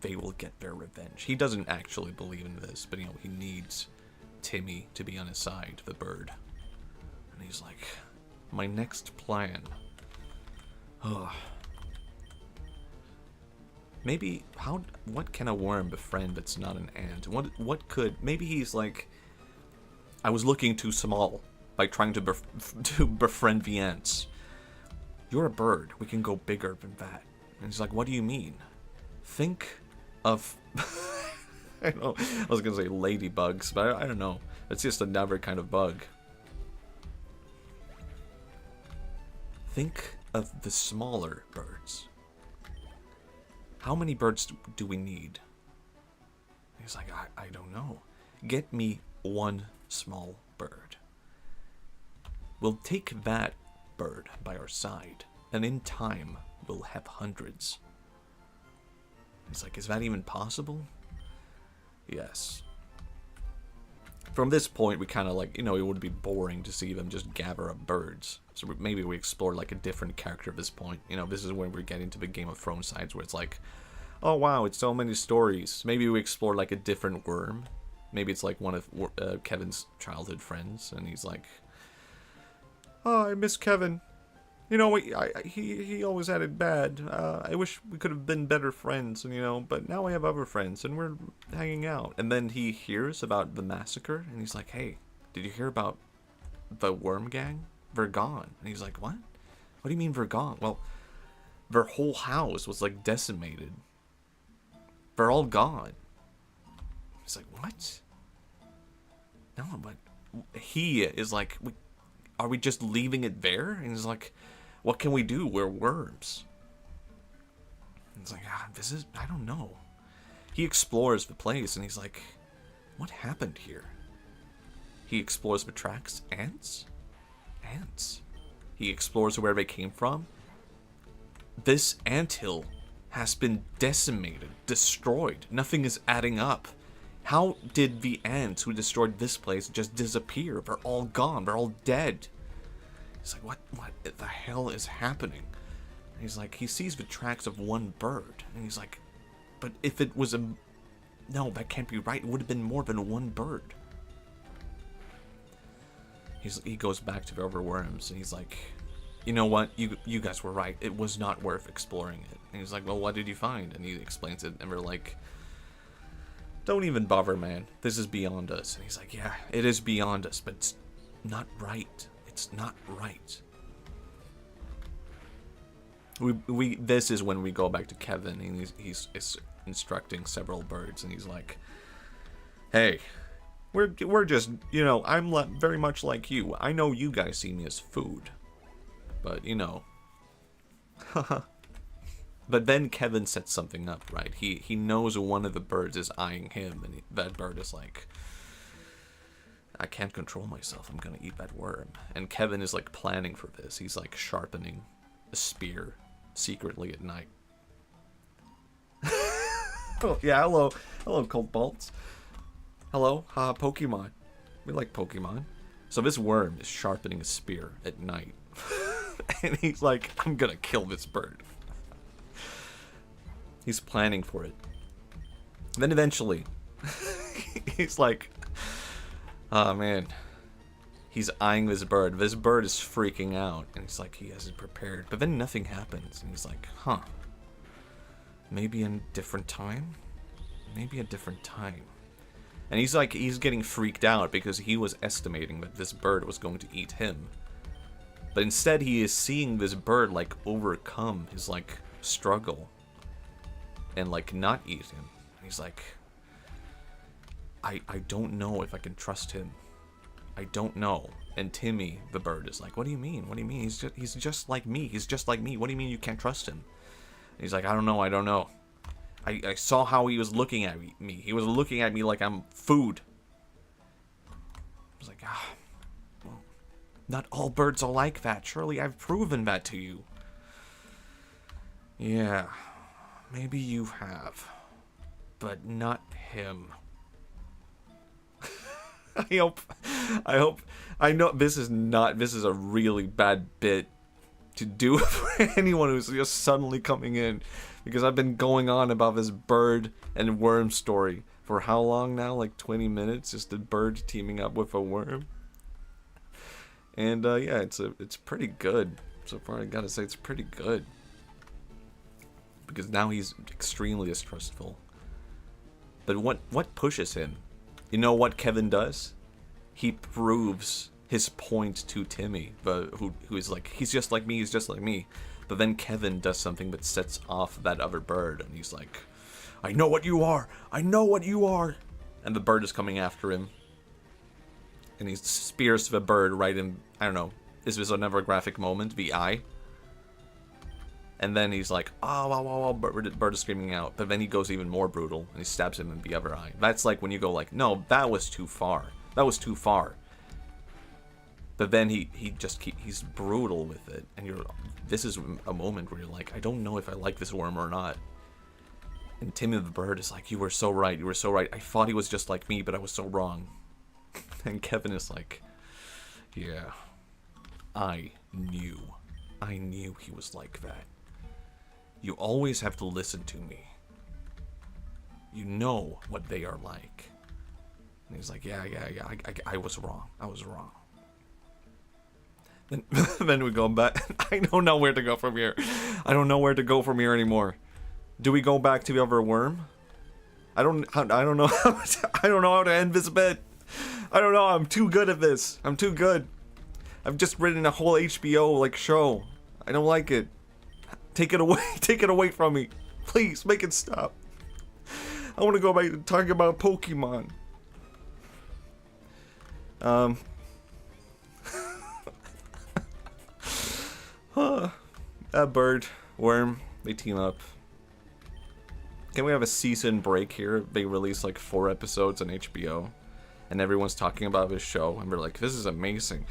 They will get their revenge. He doesn't actually believe in this, but, you know, he needs Timmy to be on his side, the bird. And he's like, my next plan. Ugh. Maybe, what can a worm befriend that's not an ant? What could, maybe he's like, I was looking too small by trying to befriend the ants. You're a bird. We can go bigger than that. And he's like, what do you mean? Think of... I was going to say ladybugs, but I don't know. It's just another kind of bug. Think of the smaller birds. How many birds do we need? He's like, I don't know. Get me one small bird. We'll take that bird by our side, and in time, we'll have hundreds. He's like, is that even possible? Yes. From this point, we kind of like, you know, it would be boring to see them just gather up birds. So maybe we explore like a different character at this point. You know, this is when we're getting to the Game of Thrones sides where it's like, oh wow, it's so many stories. Maybe we explore like a different worm. Maybe it's like one of Kevin's childhood friends, and he's like, oh, I miss Kevin. You know, he always had it bad. I wish we could have been better friends, and you know, but now I have other friends, and we're hanging out. And then he hears about the massacre, and he's like, hey, did you hear about the worm gang? They're gone. And he's like, what? What do you mean they're gone? Well, their whole house was like decimated. They're all gone. He's like, what? No, but he is like, are we just leaving it there? And he's like, what can we do? We're worms. And it's like, I don't know. He explores the place, and he's like, what happened here? He explores the tracks. Ants? Ants. He explores where they came from. This anthill has been decimated, destroyed. Nothing is adding up. How did the ants who destroyed this place just disappear? They're all gone. They're all dead. He's like, what the hell is happening? And he's like, he sees the tracks of one bird. And he's like, but if it was no, that can't be right. It would have been more than one bird. He goes back to the other worms, and he's like, you know what? You guys were right. It was not worth exploring it. And he's like, well, what did you find? And he explains it, and we're like, don't even bother, man. This is beyond us. And he's like, yeah, it is beyond us, but it's not right. It's not right. This is when we go back to Kevin, and he's instructing several birds, and he's like, hey, we're just, you know, I'm very much like you. I know you guys see me as food, but you know. But then Kevin sets something up, right? He knows one of the birds is eyeing him, and that bird is like, I can't control myself. I'm gonna eat that worm. And Kevin is like planning for this. He's like sharpening a spear secretly at night. Oh, yeah, hello, Cobalt. Hello, Pokemon. We like Pokemon. So this worm is sharpening a spear at night, and he's like, I'm gonna kill this bird. He's planning for it. Then eventually, he's like, oh man. He's eyeing this bird. This bird is freaking out. And he's like, he hasn't prepared. But then nothing happens. And he's like, huh. Maybe a different time? Maybe a different time. And he's like, he's getting freaked out because he was estimating that this bird was going to eat him. But instead he is seeing this bird like overcome his like struggle. And like not eat him. And he's like, I don't know if I can trust him. I don't know. And Timmy, the bird, is like, what do you mean? What do you mean? He's just like me. He's just like me. What do you mean you can't trust him? And he's like, I don't know. I don't know. I saw how he was looking at me. He was looking at me like I'm food. I was like, well, not all birds are like that. Surely I've proven that to you. Yeah, maybe you have. But not him. I know this is a really bad bit to do for anyone who's just suddenly coming in, because I've been going on about this bird and worm story for how long now? Like 20 minutes, just a bird teaming up with a worm. And yeah, it's pretty good so far. I gotta say, it's pretty good, because now he's extremely distrustful. But what pushes him? You know what Kevin does? He proves his point to Timmy, but who is like, he's just like me, he's just like me. But then Kevin does something that sets off that other bird, and he's like, I know what you are! I know what you are! And the bird is coming after him. And he spears the bird right in, I don't know, is this another graphic moment? The eye? And then he's like, oh, wow, wow, wow, bird is screaming out. But then he goes even more brutal, and he stabs him in the other eye. That's like when you go like, no, that was too far. That was too far. But then he's brutal with it. And this is a moment where you're like, I don't know if I like this worm or not. And Timmy the bird is like, you were so right, you were so right. I thought he was just like me, but I was so wrong. And Kevin is like, yeah, I knew he was like that. You always have to listen to me. You know what they are like. And he's like, yeah, I was wrong. I was wrong. Then we go back. I don't know where to go from here. I don't know where to go from here anymore. Do we go back to the other worm? I don't know how to end this bit. I don't know. I'm too good at this. I'm too good. I've just written a whole HBO like show. I don't like it. Take it away. Take it away from me. Please, make it stop. I want to go back to talking about Pokemon. A bird, worm, they team up. Can we have a season break here? They release like 4 episodes on HBO, and everyone's talking about this show, and we're like, this is amazing.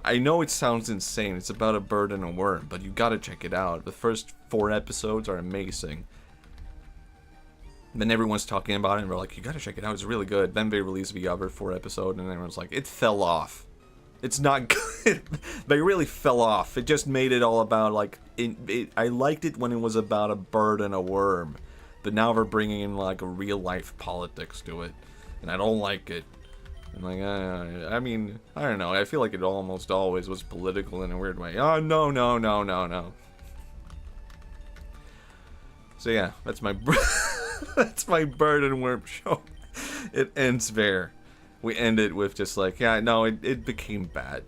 I know it sounds insane. It's about a bird and a worm, but you gotta check it out. The first 4 episodes are amazing. Then everyone's talking about it, and we're like, you gotta check it out. It's really good. Then they release the other 4 episode, and everyone's like, it fell off. It's not good. They really fell off. It just made it all about like I liked it when it was about a bird and a worm, but now they're bringing in like a real life politics to it, and I don't like it. I'm like, I mean, I don't know. I feel like it almost always was political in a weird way. Oh no. So yeah, that's my that's my bird and worm show. It ends there. We end it with just like, yeah, no, it became bad.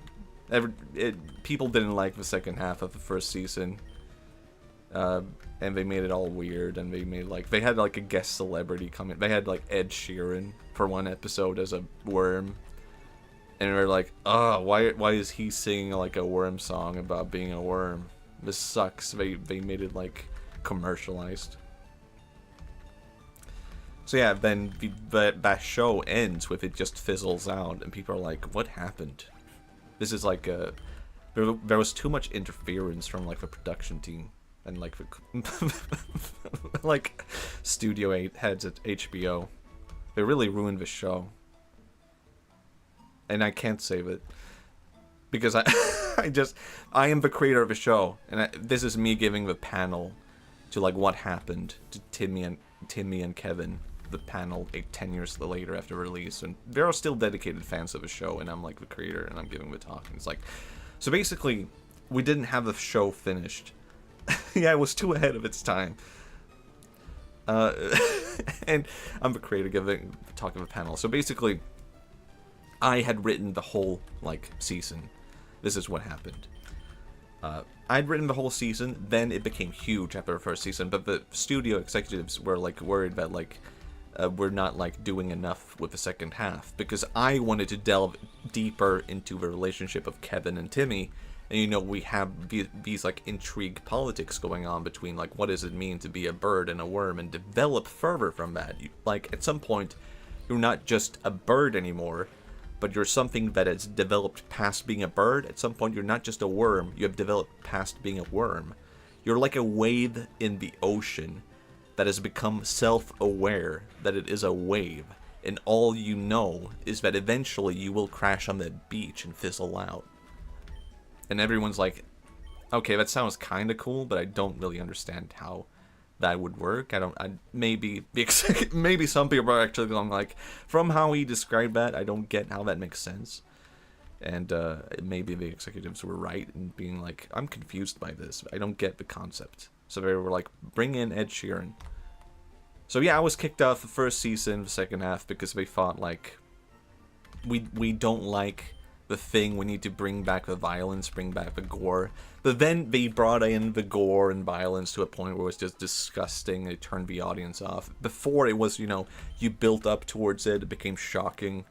People didn't like the second half of the first season. And they made it all weird, and they had like a guest celebrity come in. They had like Ed Sheeran for 1 episode as a worm. And we're like, oh, why is he singing like a worm song about being a worm? This sucks. They made it like commercialized. So yeah, then that show ends with it just fizzles out, and people are like, what happened? This is like there was too much interference from like the production team and like the like studio heads at HBO. They really ruined the show, and I can't save it because I am the creator of the show, and this is me giving the panel to like what happened to Timmy and Kevin. the panel 10 years later after release, and there are still dedicated fans of the show, and I'm like the creator, and I'm giving the talk, and it's like, so basically, we didn't have the show finished. Yeah, it was too ahead of its time. And I'm the creator giving talk of a panel. So basically, I had written the whole like season. This is what happened. I'd written the whole season, then it became huge after the first season, but the studio executives were like worried that like we're not like doing enough with the second half, because I wanted to delve deeper into the relationship of Kevin and Timmy. And, you know, we have these, like, intrigue politics going on between, like, what does it mean to be a bird and a worm, and develop further from that. Like, at some point, you're not just a bird anymore, but you're something that has developed past being a bird. At some point, you're not just a worm, you have developed past being a worm. You're like a wave in the ocean that has become self-aware that it is a wave, and all you know is that eventually you will crash on that beach and fizzle out. And everyone's like, okay, that sounds kind of cool, but I don't really understand how that would work. Maybe some people are actually going like, from how he described that, I don't get how that makes sense. And maybe the executives were right in being like, I'm confused by this. I don't get the concept. So they were like, bring in Ed Sheeran. So yeah, I was kicked off the first season, the second half, because they thought like, we don't like the thing, we need to bring back the violence, bring back the gore. But then they brought in the gore and violence to a point where it was just disgusting. It turned the audience off. Before it was, you know, you built up towards it, it became shocking.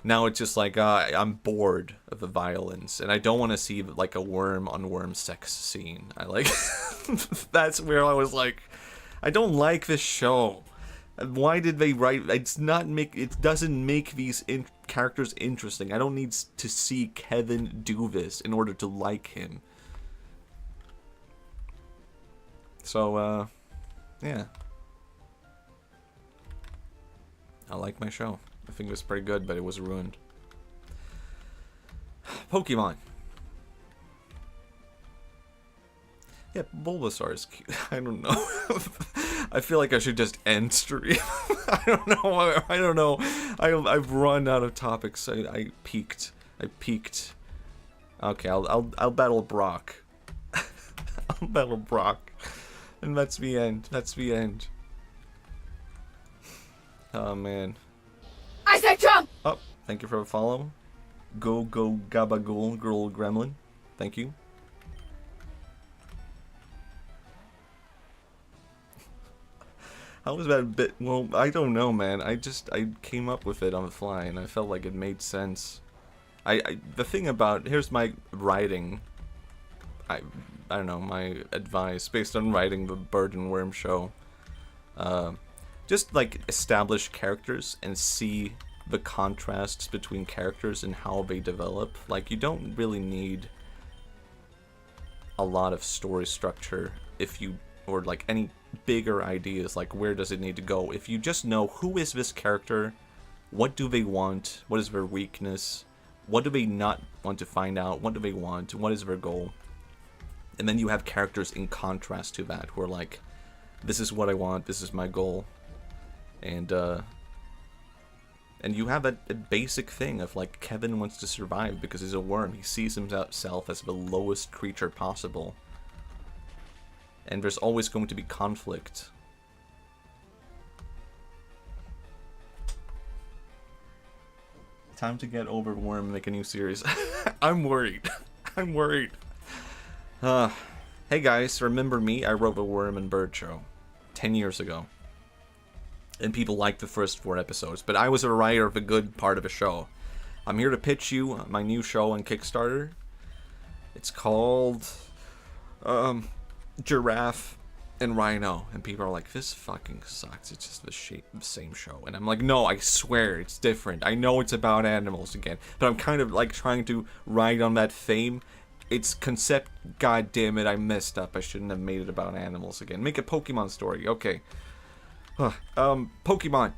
Now it's just like, I'm bored of the violence, and I don't want to see like a worm on worm sex scene. I like, that's where I was like, I don't like this show. Why did they write? It doesn't make these characters interesting. I don't need to see Kevin do this in order to like him. So, yeah. I like my show. I think it was pretty good, but it was ruined. Pokemon. Yeah, Bulbasaur is cute. I don't know. I feel like I should just end stream. I don't know. I've run out of topics. I peaked. Okay, I'll battle Brock. I'll battle Brock. And that's the end. Oh, man. I said jump! Oh, thank you for the follow. Go gabagool, girl gremlin. Thank you. How was that a bit? Well, I don't know, man. I came up with it on the fly, and I felt like it made sense. The thing about, here's my writing. I don't know, my advice based on writing the Bird and Worm show. Just like establish characters and see the contrasts between characters and how they develop. Like, you don't really need a lot of story structure or like any bigger ideas, like where does it need to go, if you just know who is this character, what do they want, what is their weakness, what do they not want to find out, what do they want, what is their goal, and then you have characters in contrast to that who are like, this is what I want, this is my goal, and you have a basic thing of like, Kevin wants to survive because he's a worm, he sees himself as the lowest creature possible. And there's always going to be conflict. Time to get over Worm and make a new series. I'm worried. I'm worried. Hey guys, remember me? I wrote the Worm and Bird show 10 years ago. And people liked the first 4 episodes, but I was a writer of a good part of the show. I'm here to pitch you my new show on Kickstarter. It's called Giraffe and Rhino, and people are like, this fucking sucks, it's just the same show, and I'm like, no, I swear it's different. I know it's about animals again, but I'm kind of like trying to ride on that fame. It's concept, god damn it, I messed up. I shouldn't have made it about animals again. Make a Pokemon story, okay. Pokemon,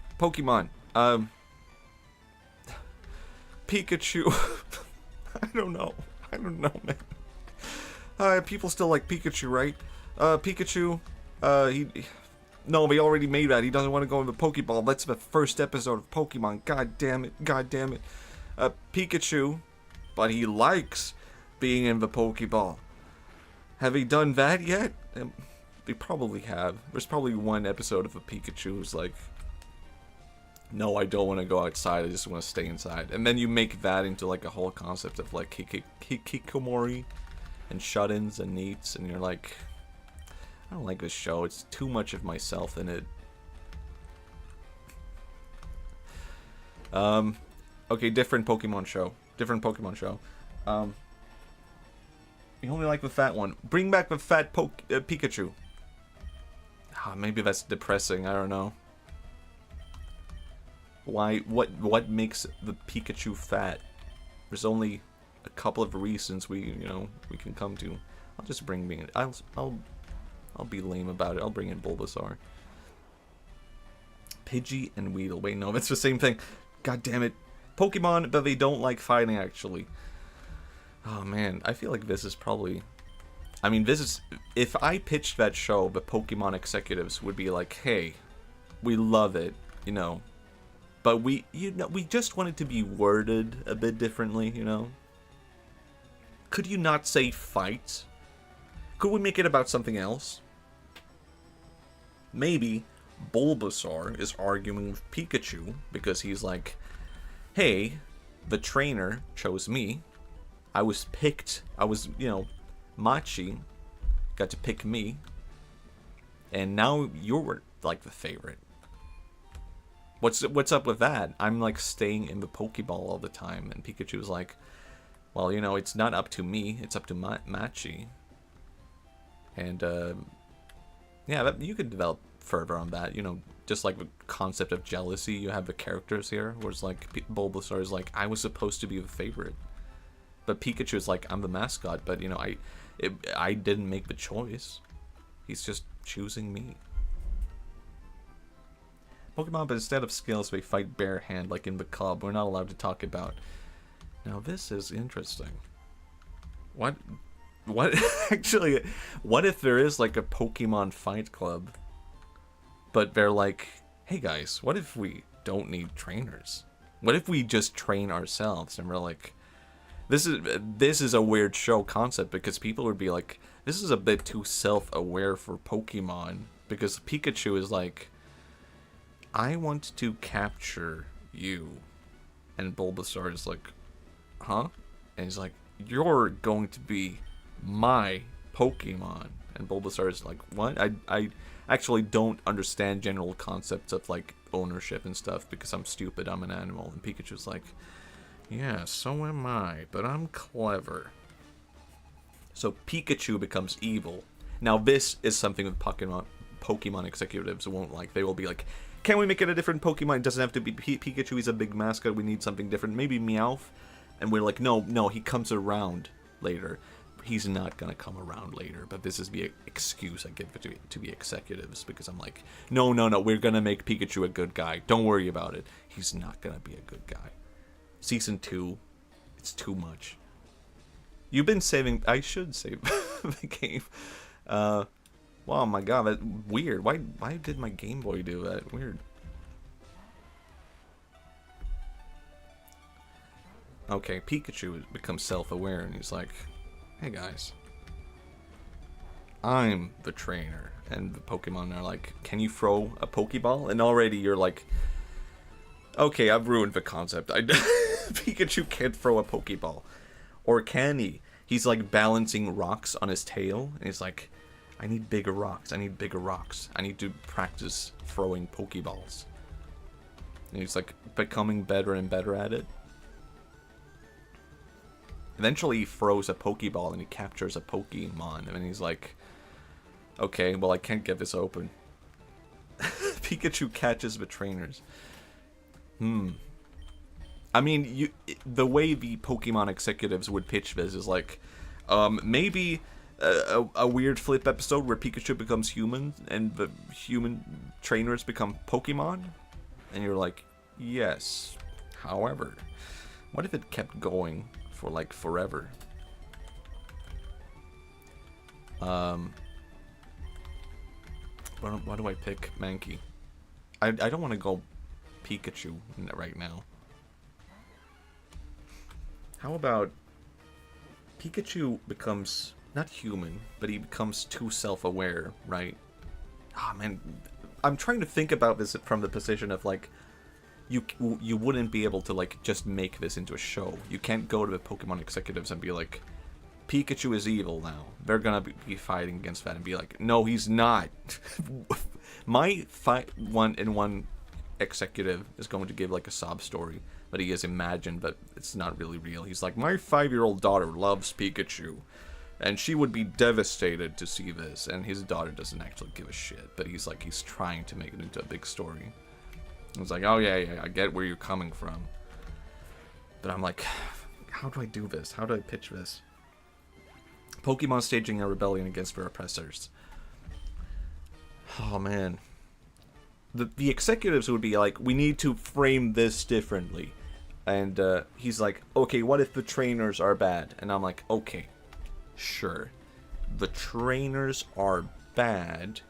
Pikachu. I don't know, man. People still like Pikachu, right? Pikachu, No, we already made that. He doesn't want to go in the Pokeball. That's the first episode of Pokemon. God damn it. God damn it. Pikachu. But he likes being in the Pokeball. Have we done that yet? We probably have. There's probably one episode of a Pikachu who's like, no, I don't want to go outside. I just want to stay inside. And then you make that into like a whole concept of like hikikomori and shut-ins and neats. And you're like, I don't like this show. It's too much of myself in it. Okay, different Pokemon show. Different Pokemon show. You only like the fat one. Bring back the fat Pikachu. Maybe that's depressing. I don't know. Why? What makes the Pikachu fat? There's only a couple of reasons we can come to. I'll just bring me. I'll be lame about it. I'll bring in Bulbasaur. Pidgey and Weedle. Wait, no, that's the same thing. God damn it. Pokemon, but they don't like fighting, actually. Oh, man. I feel like this is probably... I mean, this is... If I pitched that show, the Pokemon executives would be like, hey, we love it, but we just want it to be worded a bit differently, Could you not say fight? Could we make it about something else? Maybe Bulbasaur is arguing with Pikachu because he's like, hey, the trainer chose me. I was picked. I was, Matchi got to pick me. And now you're like the favorite. What's up with that? I'm like staying in the Pokeball all the time. And Pikachu's like, well, it's not up to me. It's up to Matchi. And, yeah, you could develop further on that. Just like the concept of jealousy. You have the characters here. Whereas like Bulbasaur is like, I was supposed to be the favorite. But Pikachu is like, I'm the mascot. But, I didn't make the choice. He's just choosing me. Pokemon, but instead of skills, they fight bare hand like in the club. We're not allowed to talk about. Now, this is interesting. What? Actually, what if there is like a Pokemon fight club? But they're like, hey guys, what if we don't need trainers? What if we just train ourselves? And we're like, this is a weird show concept because people would be like, this is a bit too self-aware for Pokemon. Because Pikachu is like, I want to capture you. And Bulbasaur is like, huh? And he's like, you're going to be my Pokemon. And Bulbasaur is like, what? I actually don't understand general concepts of like ownership and stuff because I'm stupid, I'm an animal. And Pikachu's like, yeah, so am I, but I'm clever. So Pikachu becomes evil. Now this is something that Pokemon executives won't like. They will be like, can we make it a different Pokemon? It doesn't have to be Pikachu, he's a big mascot, we need something different. Maybe Meowth? And we're like, no, he comes around later. He's not gonna come around later, but this is the excuse I give to the executives because I'm like, no, we're gonna make Pikachu a good guy. Don't worry about it. He's not gonna be a good guy. Season 2, it's too much. You've been saving. I should save the game. Wow, my God, that's weird. Why did my Game Boy do that? Weird. Okay, Pikachu becomes self-aware and he's like, hey guys, I'm the trainer. And the Pokemon are like, can you throw a Pokeball? And already you're like, okay, I've ruined the concept. Pikachu can't throw a Pokeball. Or can he? He's like balancing rocks on his tail. And he's like, I need bigger rocks. I need bigger rocks. I need to practice throwing Pokeballs. And he's like becoming better and better at it. Eventually he throws a Pokeball and he captures a Pokemon. And then he's like, okay, well I can't get this open. Pikachu catches the trainers. I mean, the way the Pokemon executives would pitch this is like, maybe a weird flip episode where Pikachu becomes human and the human trainers become Pokemon. And you're like, yes. However, what if it kept going for like forever? Why do I pick Mankey? I don't want to go Pikachu right now. How about Pikachu becomes not human, but he becomes too self-aware, right? Ah, man, I'm trying to think about this from the position of like, you wouldn't be able to like just make this into a show. You can't go to the Pokemon executives and be like, Pikachu is evil now. They're gonna be fighting against that and be like, no, he's not. My one executive is going to give like a sob story that he has imagined, but it's not really real. He's like, my 5-year-old daughter loves Pikachu, and she would be devastated to see this. And his daughter doesn't actually give a shit, but he's trying to make it into a big story. I was like, oh yeah, I get where you're coming from. But I'm like, how do I do this? How do I pitch this? Pokemon staging a rebellion against their oppressors. Oh man. The executives would be like, we need to frame this differently. And he's like, okay, what if the trainers are bad? And I'm like, okay, sure. The trainers are bad,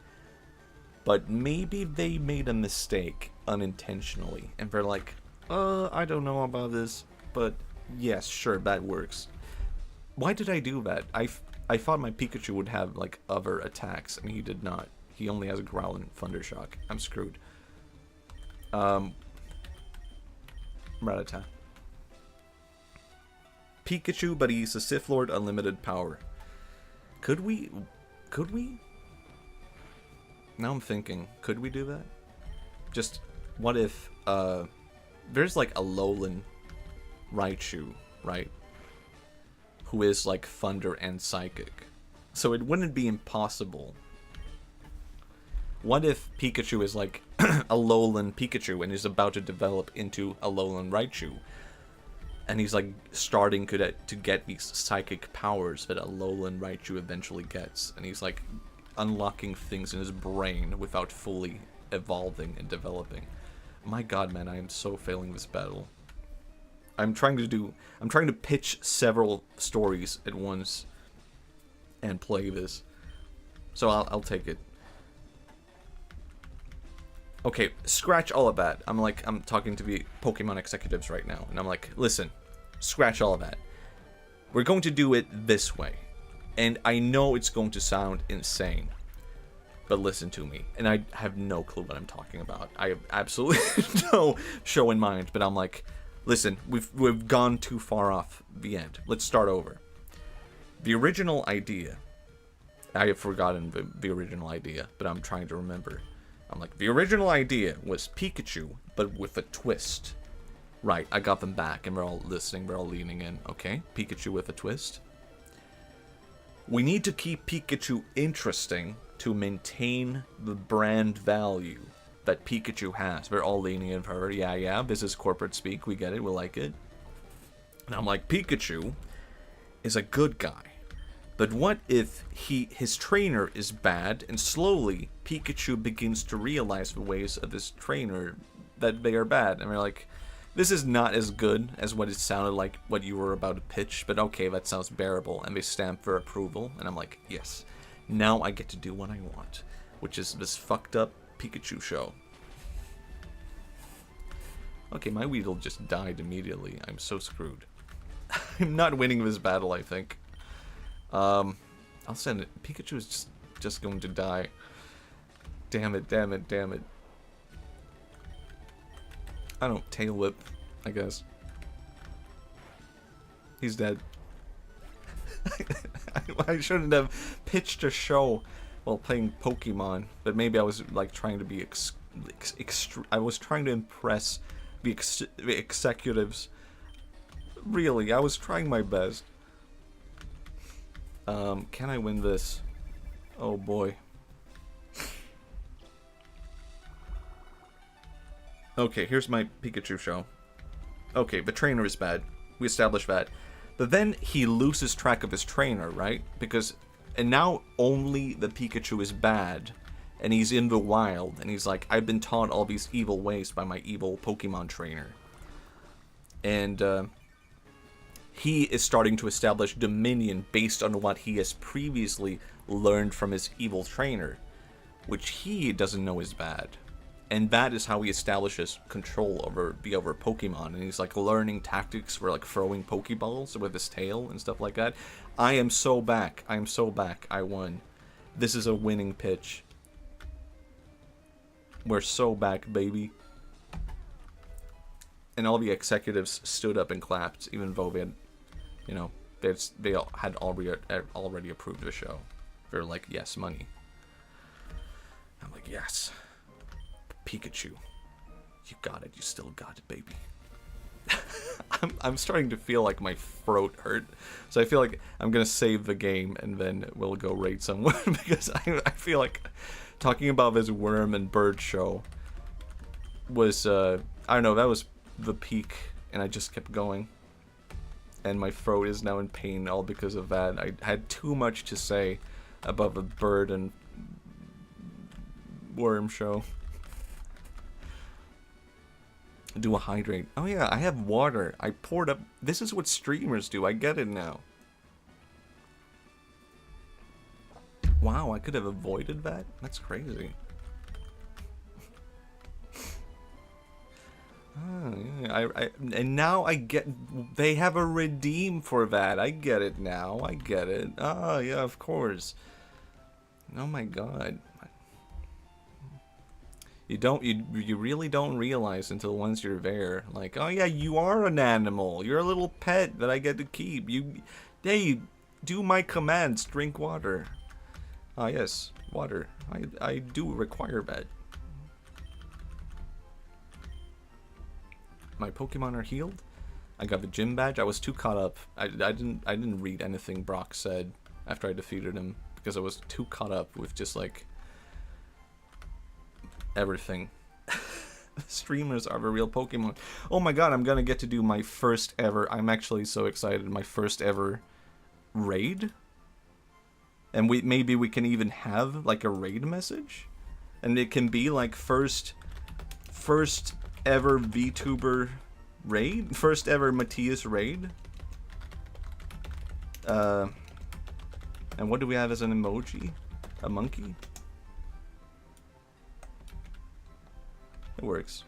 but maybe they made a mistake unintentionally. And they're like, I don't know about this, but yes, sure, that works. Why did I do that? I thought my Pikachu would have, like, other attacks, and he did not. He only has a Growl and Thundershock. I'm screwed. Rattata. Pikachu, but he's a Sith Lord, unlimited power. Could we? Now I'm thinking, could we do that? Just, what if, there's like a Alolan Raichu, right? Who is like Thunder and Psychic. So it wouldn't be impossible. What if Pikachu is like Alolan Pikachu and is about to develop into Alolan Raichu? And he's like starting to get these psychic powers that Alolan Raichu eventually gets. And he's like unlocking things in his brain without fully evolving and developing. My god, man, I am so failing this battle. I'm trying to pitch several stories at once and play this. So I'll take it. Okay, scratch all of that. I'm talking to the Pokemon executives right now, and I'm like, listen, scratch all of that. We're going to do it this way. And I know it's going to sound insane, but listen to me. And I have no clue what I'm talking about. I have absolutely no show in mind, but I'm like, listen, we've gone too far off the end. Let's start over. The original idea, I have forgotten the original idea, but I'm trying to remember. I'm like, the original idea was Pikachu, but with a twist. Right, I got them back, and we're all listening, we're all leaning in. Okay, Pikachu with a twist. We need to keep Pikachu interesting to maintain the brand value that Pikachu has. We're all leaning in for her. Yeah, this is corporate speak. We get it. We like it. And I'm like, Pikachu is a good guy. But what if his trainer is bad, and slowly Pikachu begins to realize the ways of his trainer that they are bad? And we're like, this is not as good as what it sounded like what you were about to pitch, but okay, that sounds bearable. And they stamp for approval. And I'm like, yes, now I get to do what I want, which is this fucked up Pikachu show. Okay, my Weedle just died immediately. I'm so screwed. I'm not winning this battle, I think. I'll send it. Pikachu is just going to die. Damn it. I don't tail whip, I guess. He's dead. I shouldn't have pitched a show while playing Pokemon, but maybe I was like trying to be I was trying to impress the executives. Really, I was trying my best. Can I win this? Oh boy. Okay, here's my Pikachu show. Okay, the trainer is bad. We established that. But then he loses track of his trainer, right? And now only the Pikachu is bad. And he's in the wild. And he's like, I've been taught all these evil ways by my evil Pokemon trainer. And, he is starting to establish dominion based on what he has previously learned from his evil trainer. which he doesn't know is bad. And that is how he establishes control over the other Pokemon. And he's like learning tactics for like throwing Pokeballs with his tail and stuff like that. I am so back. I am so back. I won. This is a winning pitch. We're so back, baby. And all the executives stood up and clapped, even though they had, you know, they all had already approved the show. They're like, yes, money. I'm like, yes. Pikachu, you got it. You still got it, baby. I'm starting to feel like my throat hurt, so I feel like I'm gonna save the game and then we'll go raid someone because I feel like talking about this worm and bird show was I don't know, that was the peak, and I just kept going, and my throat is now in pain all because of that. I had too much to say about the bird and worm show. Do a hydrate. Oh yeah, I have water. I poured up. This is what streamers do. I get it now. Wow, I could have avoided that? That's crazy. Oh, yeah. And now I get... They have a redeem for that. I get it now. I get it. Oh, yeah, of course. Oh my god. You really don't realize until once you're there, like, oh yeah, you are an animal. You're a little pet that I get to keep. Hey, do my commands. Drink water. Ah yes, water. I do require that. My Pokemon are healed. I got the gym badge. I was too caught up. I didn't read anything Brock said after I defeated him because I was too caught up with just like everything. Streamers are the real Pokemon. Oh my god, I'm gonna get to do my first ever, I'm actually so excited, my first ever raid? And maybe we can even have like a raid message? And it can be like first ever VTuber raid? First ever Matthias raid? And what do we have as an emoji? A monkey? It works.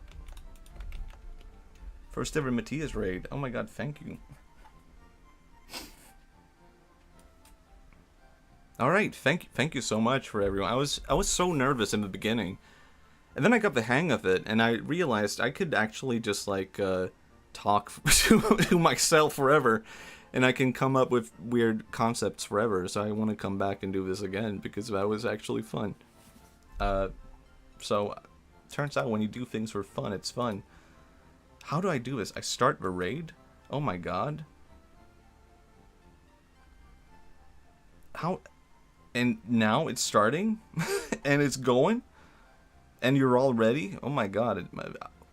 First ever Matthias raid. Oh my god, thank you. Alright, thank you so much for everyone. I was so nervous in the beginning. And then I got the hang of it, and I realized I could actually just like talk to myself forever, and I can come up with weird concepts forever. So I want to come back and do this again because that was actually fun. So turns out when you do things for fun, it's fun. How do I do this? I start the raid? Oh my god. How? And now it's starting? And it's going? And you're all ready? Oh my god,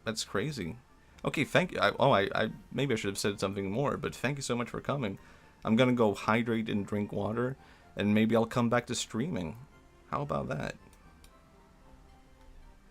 that's crazy. Okay, thank you. I maybe I should have said something more, but thank you so much for coming. I'm gonna go hydrate and drink water, and maybe I'll come back to streaming. How about that?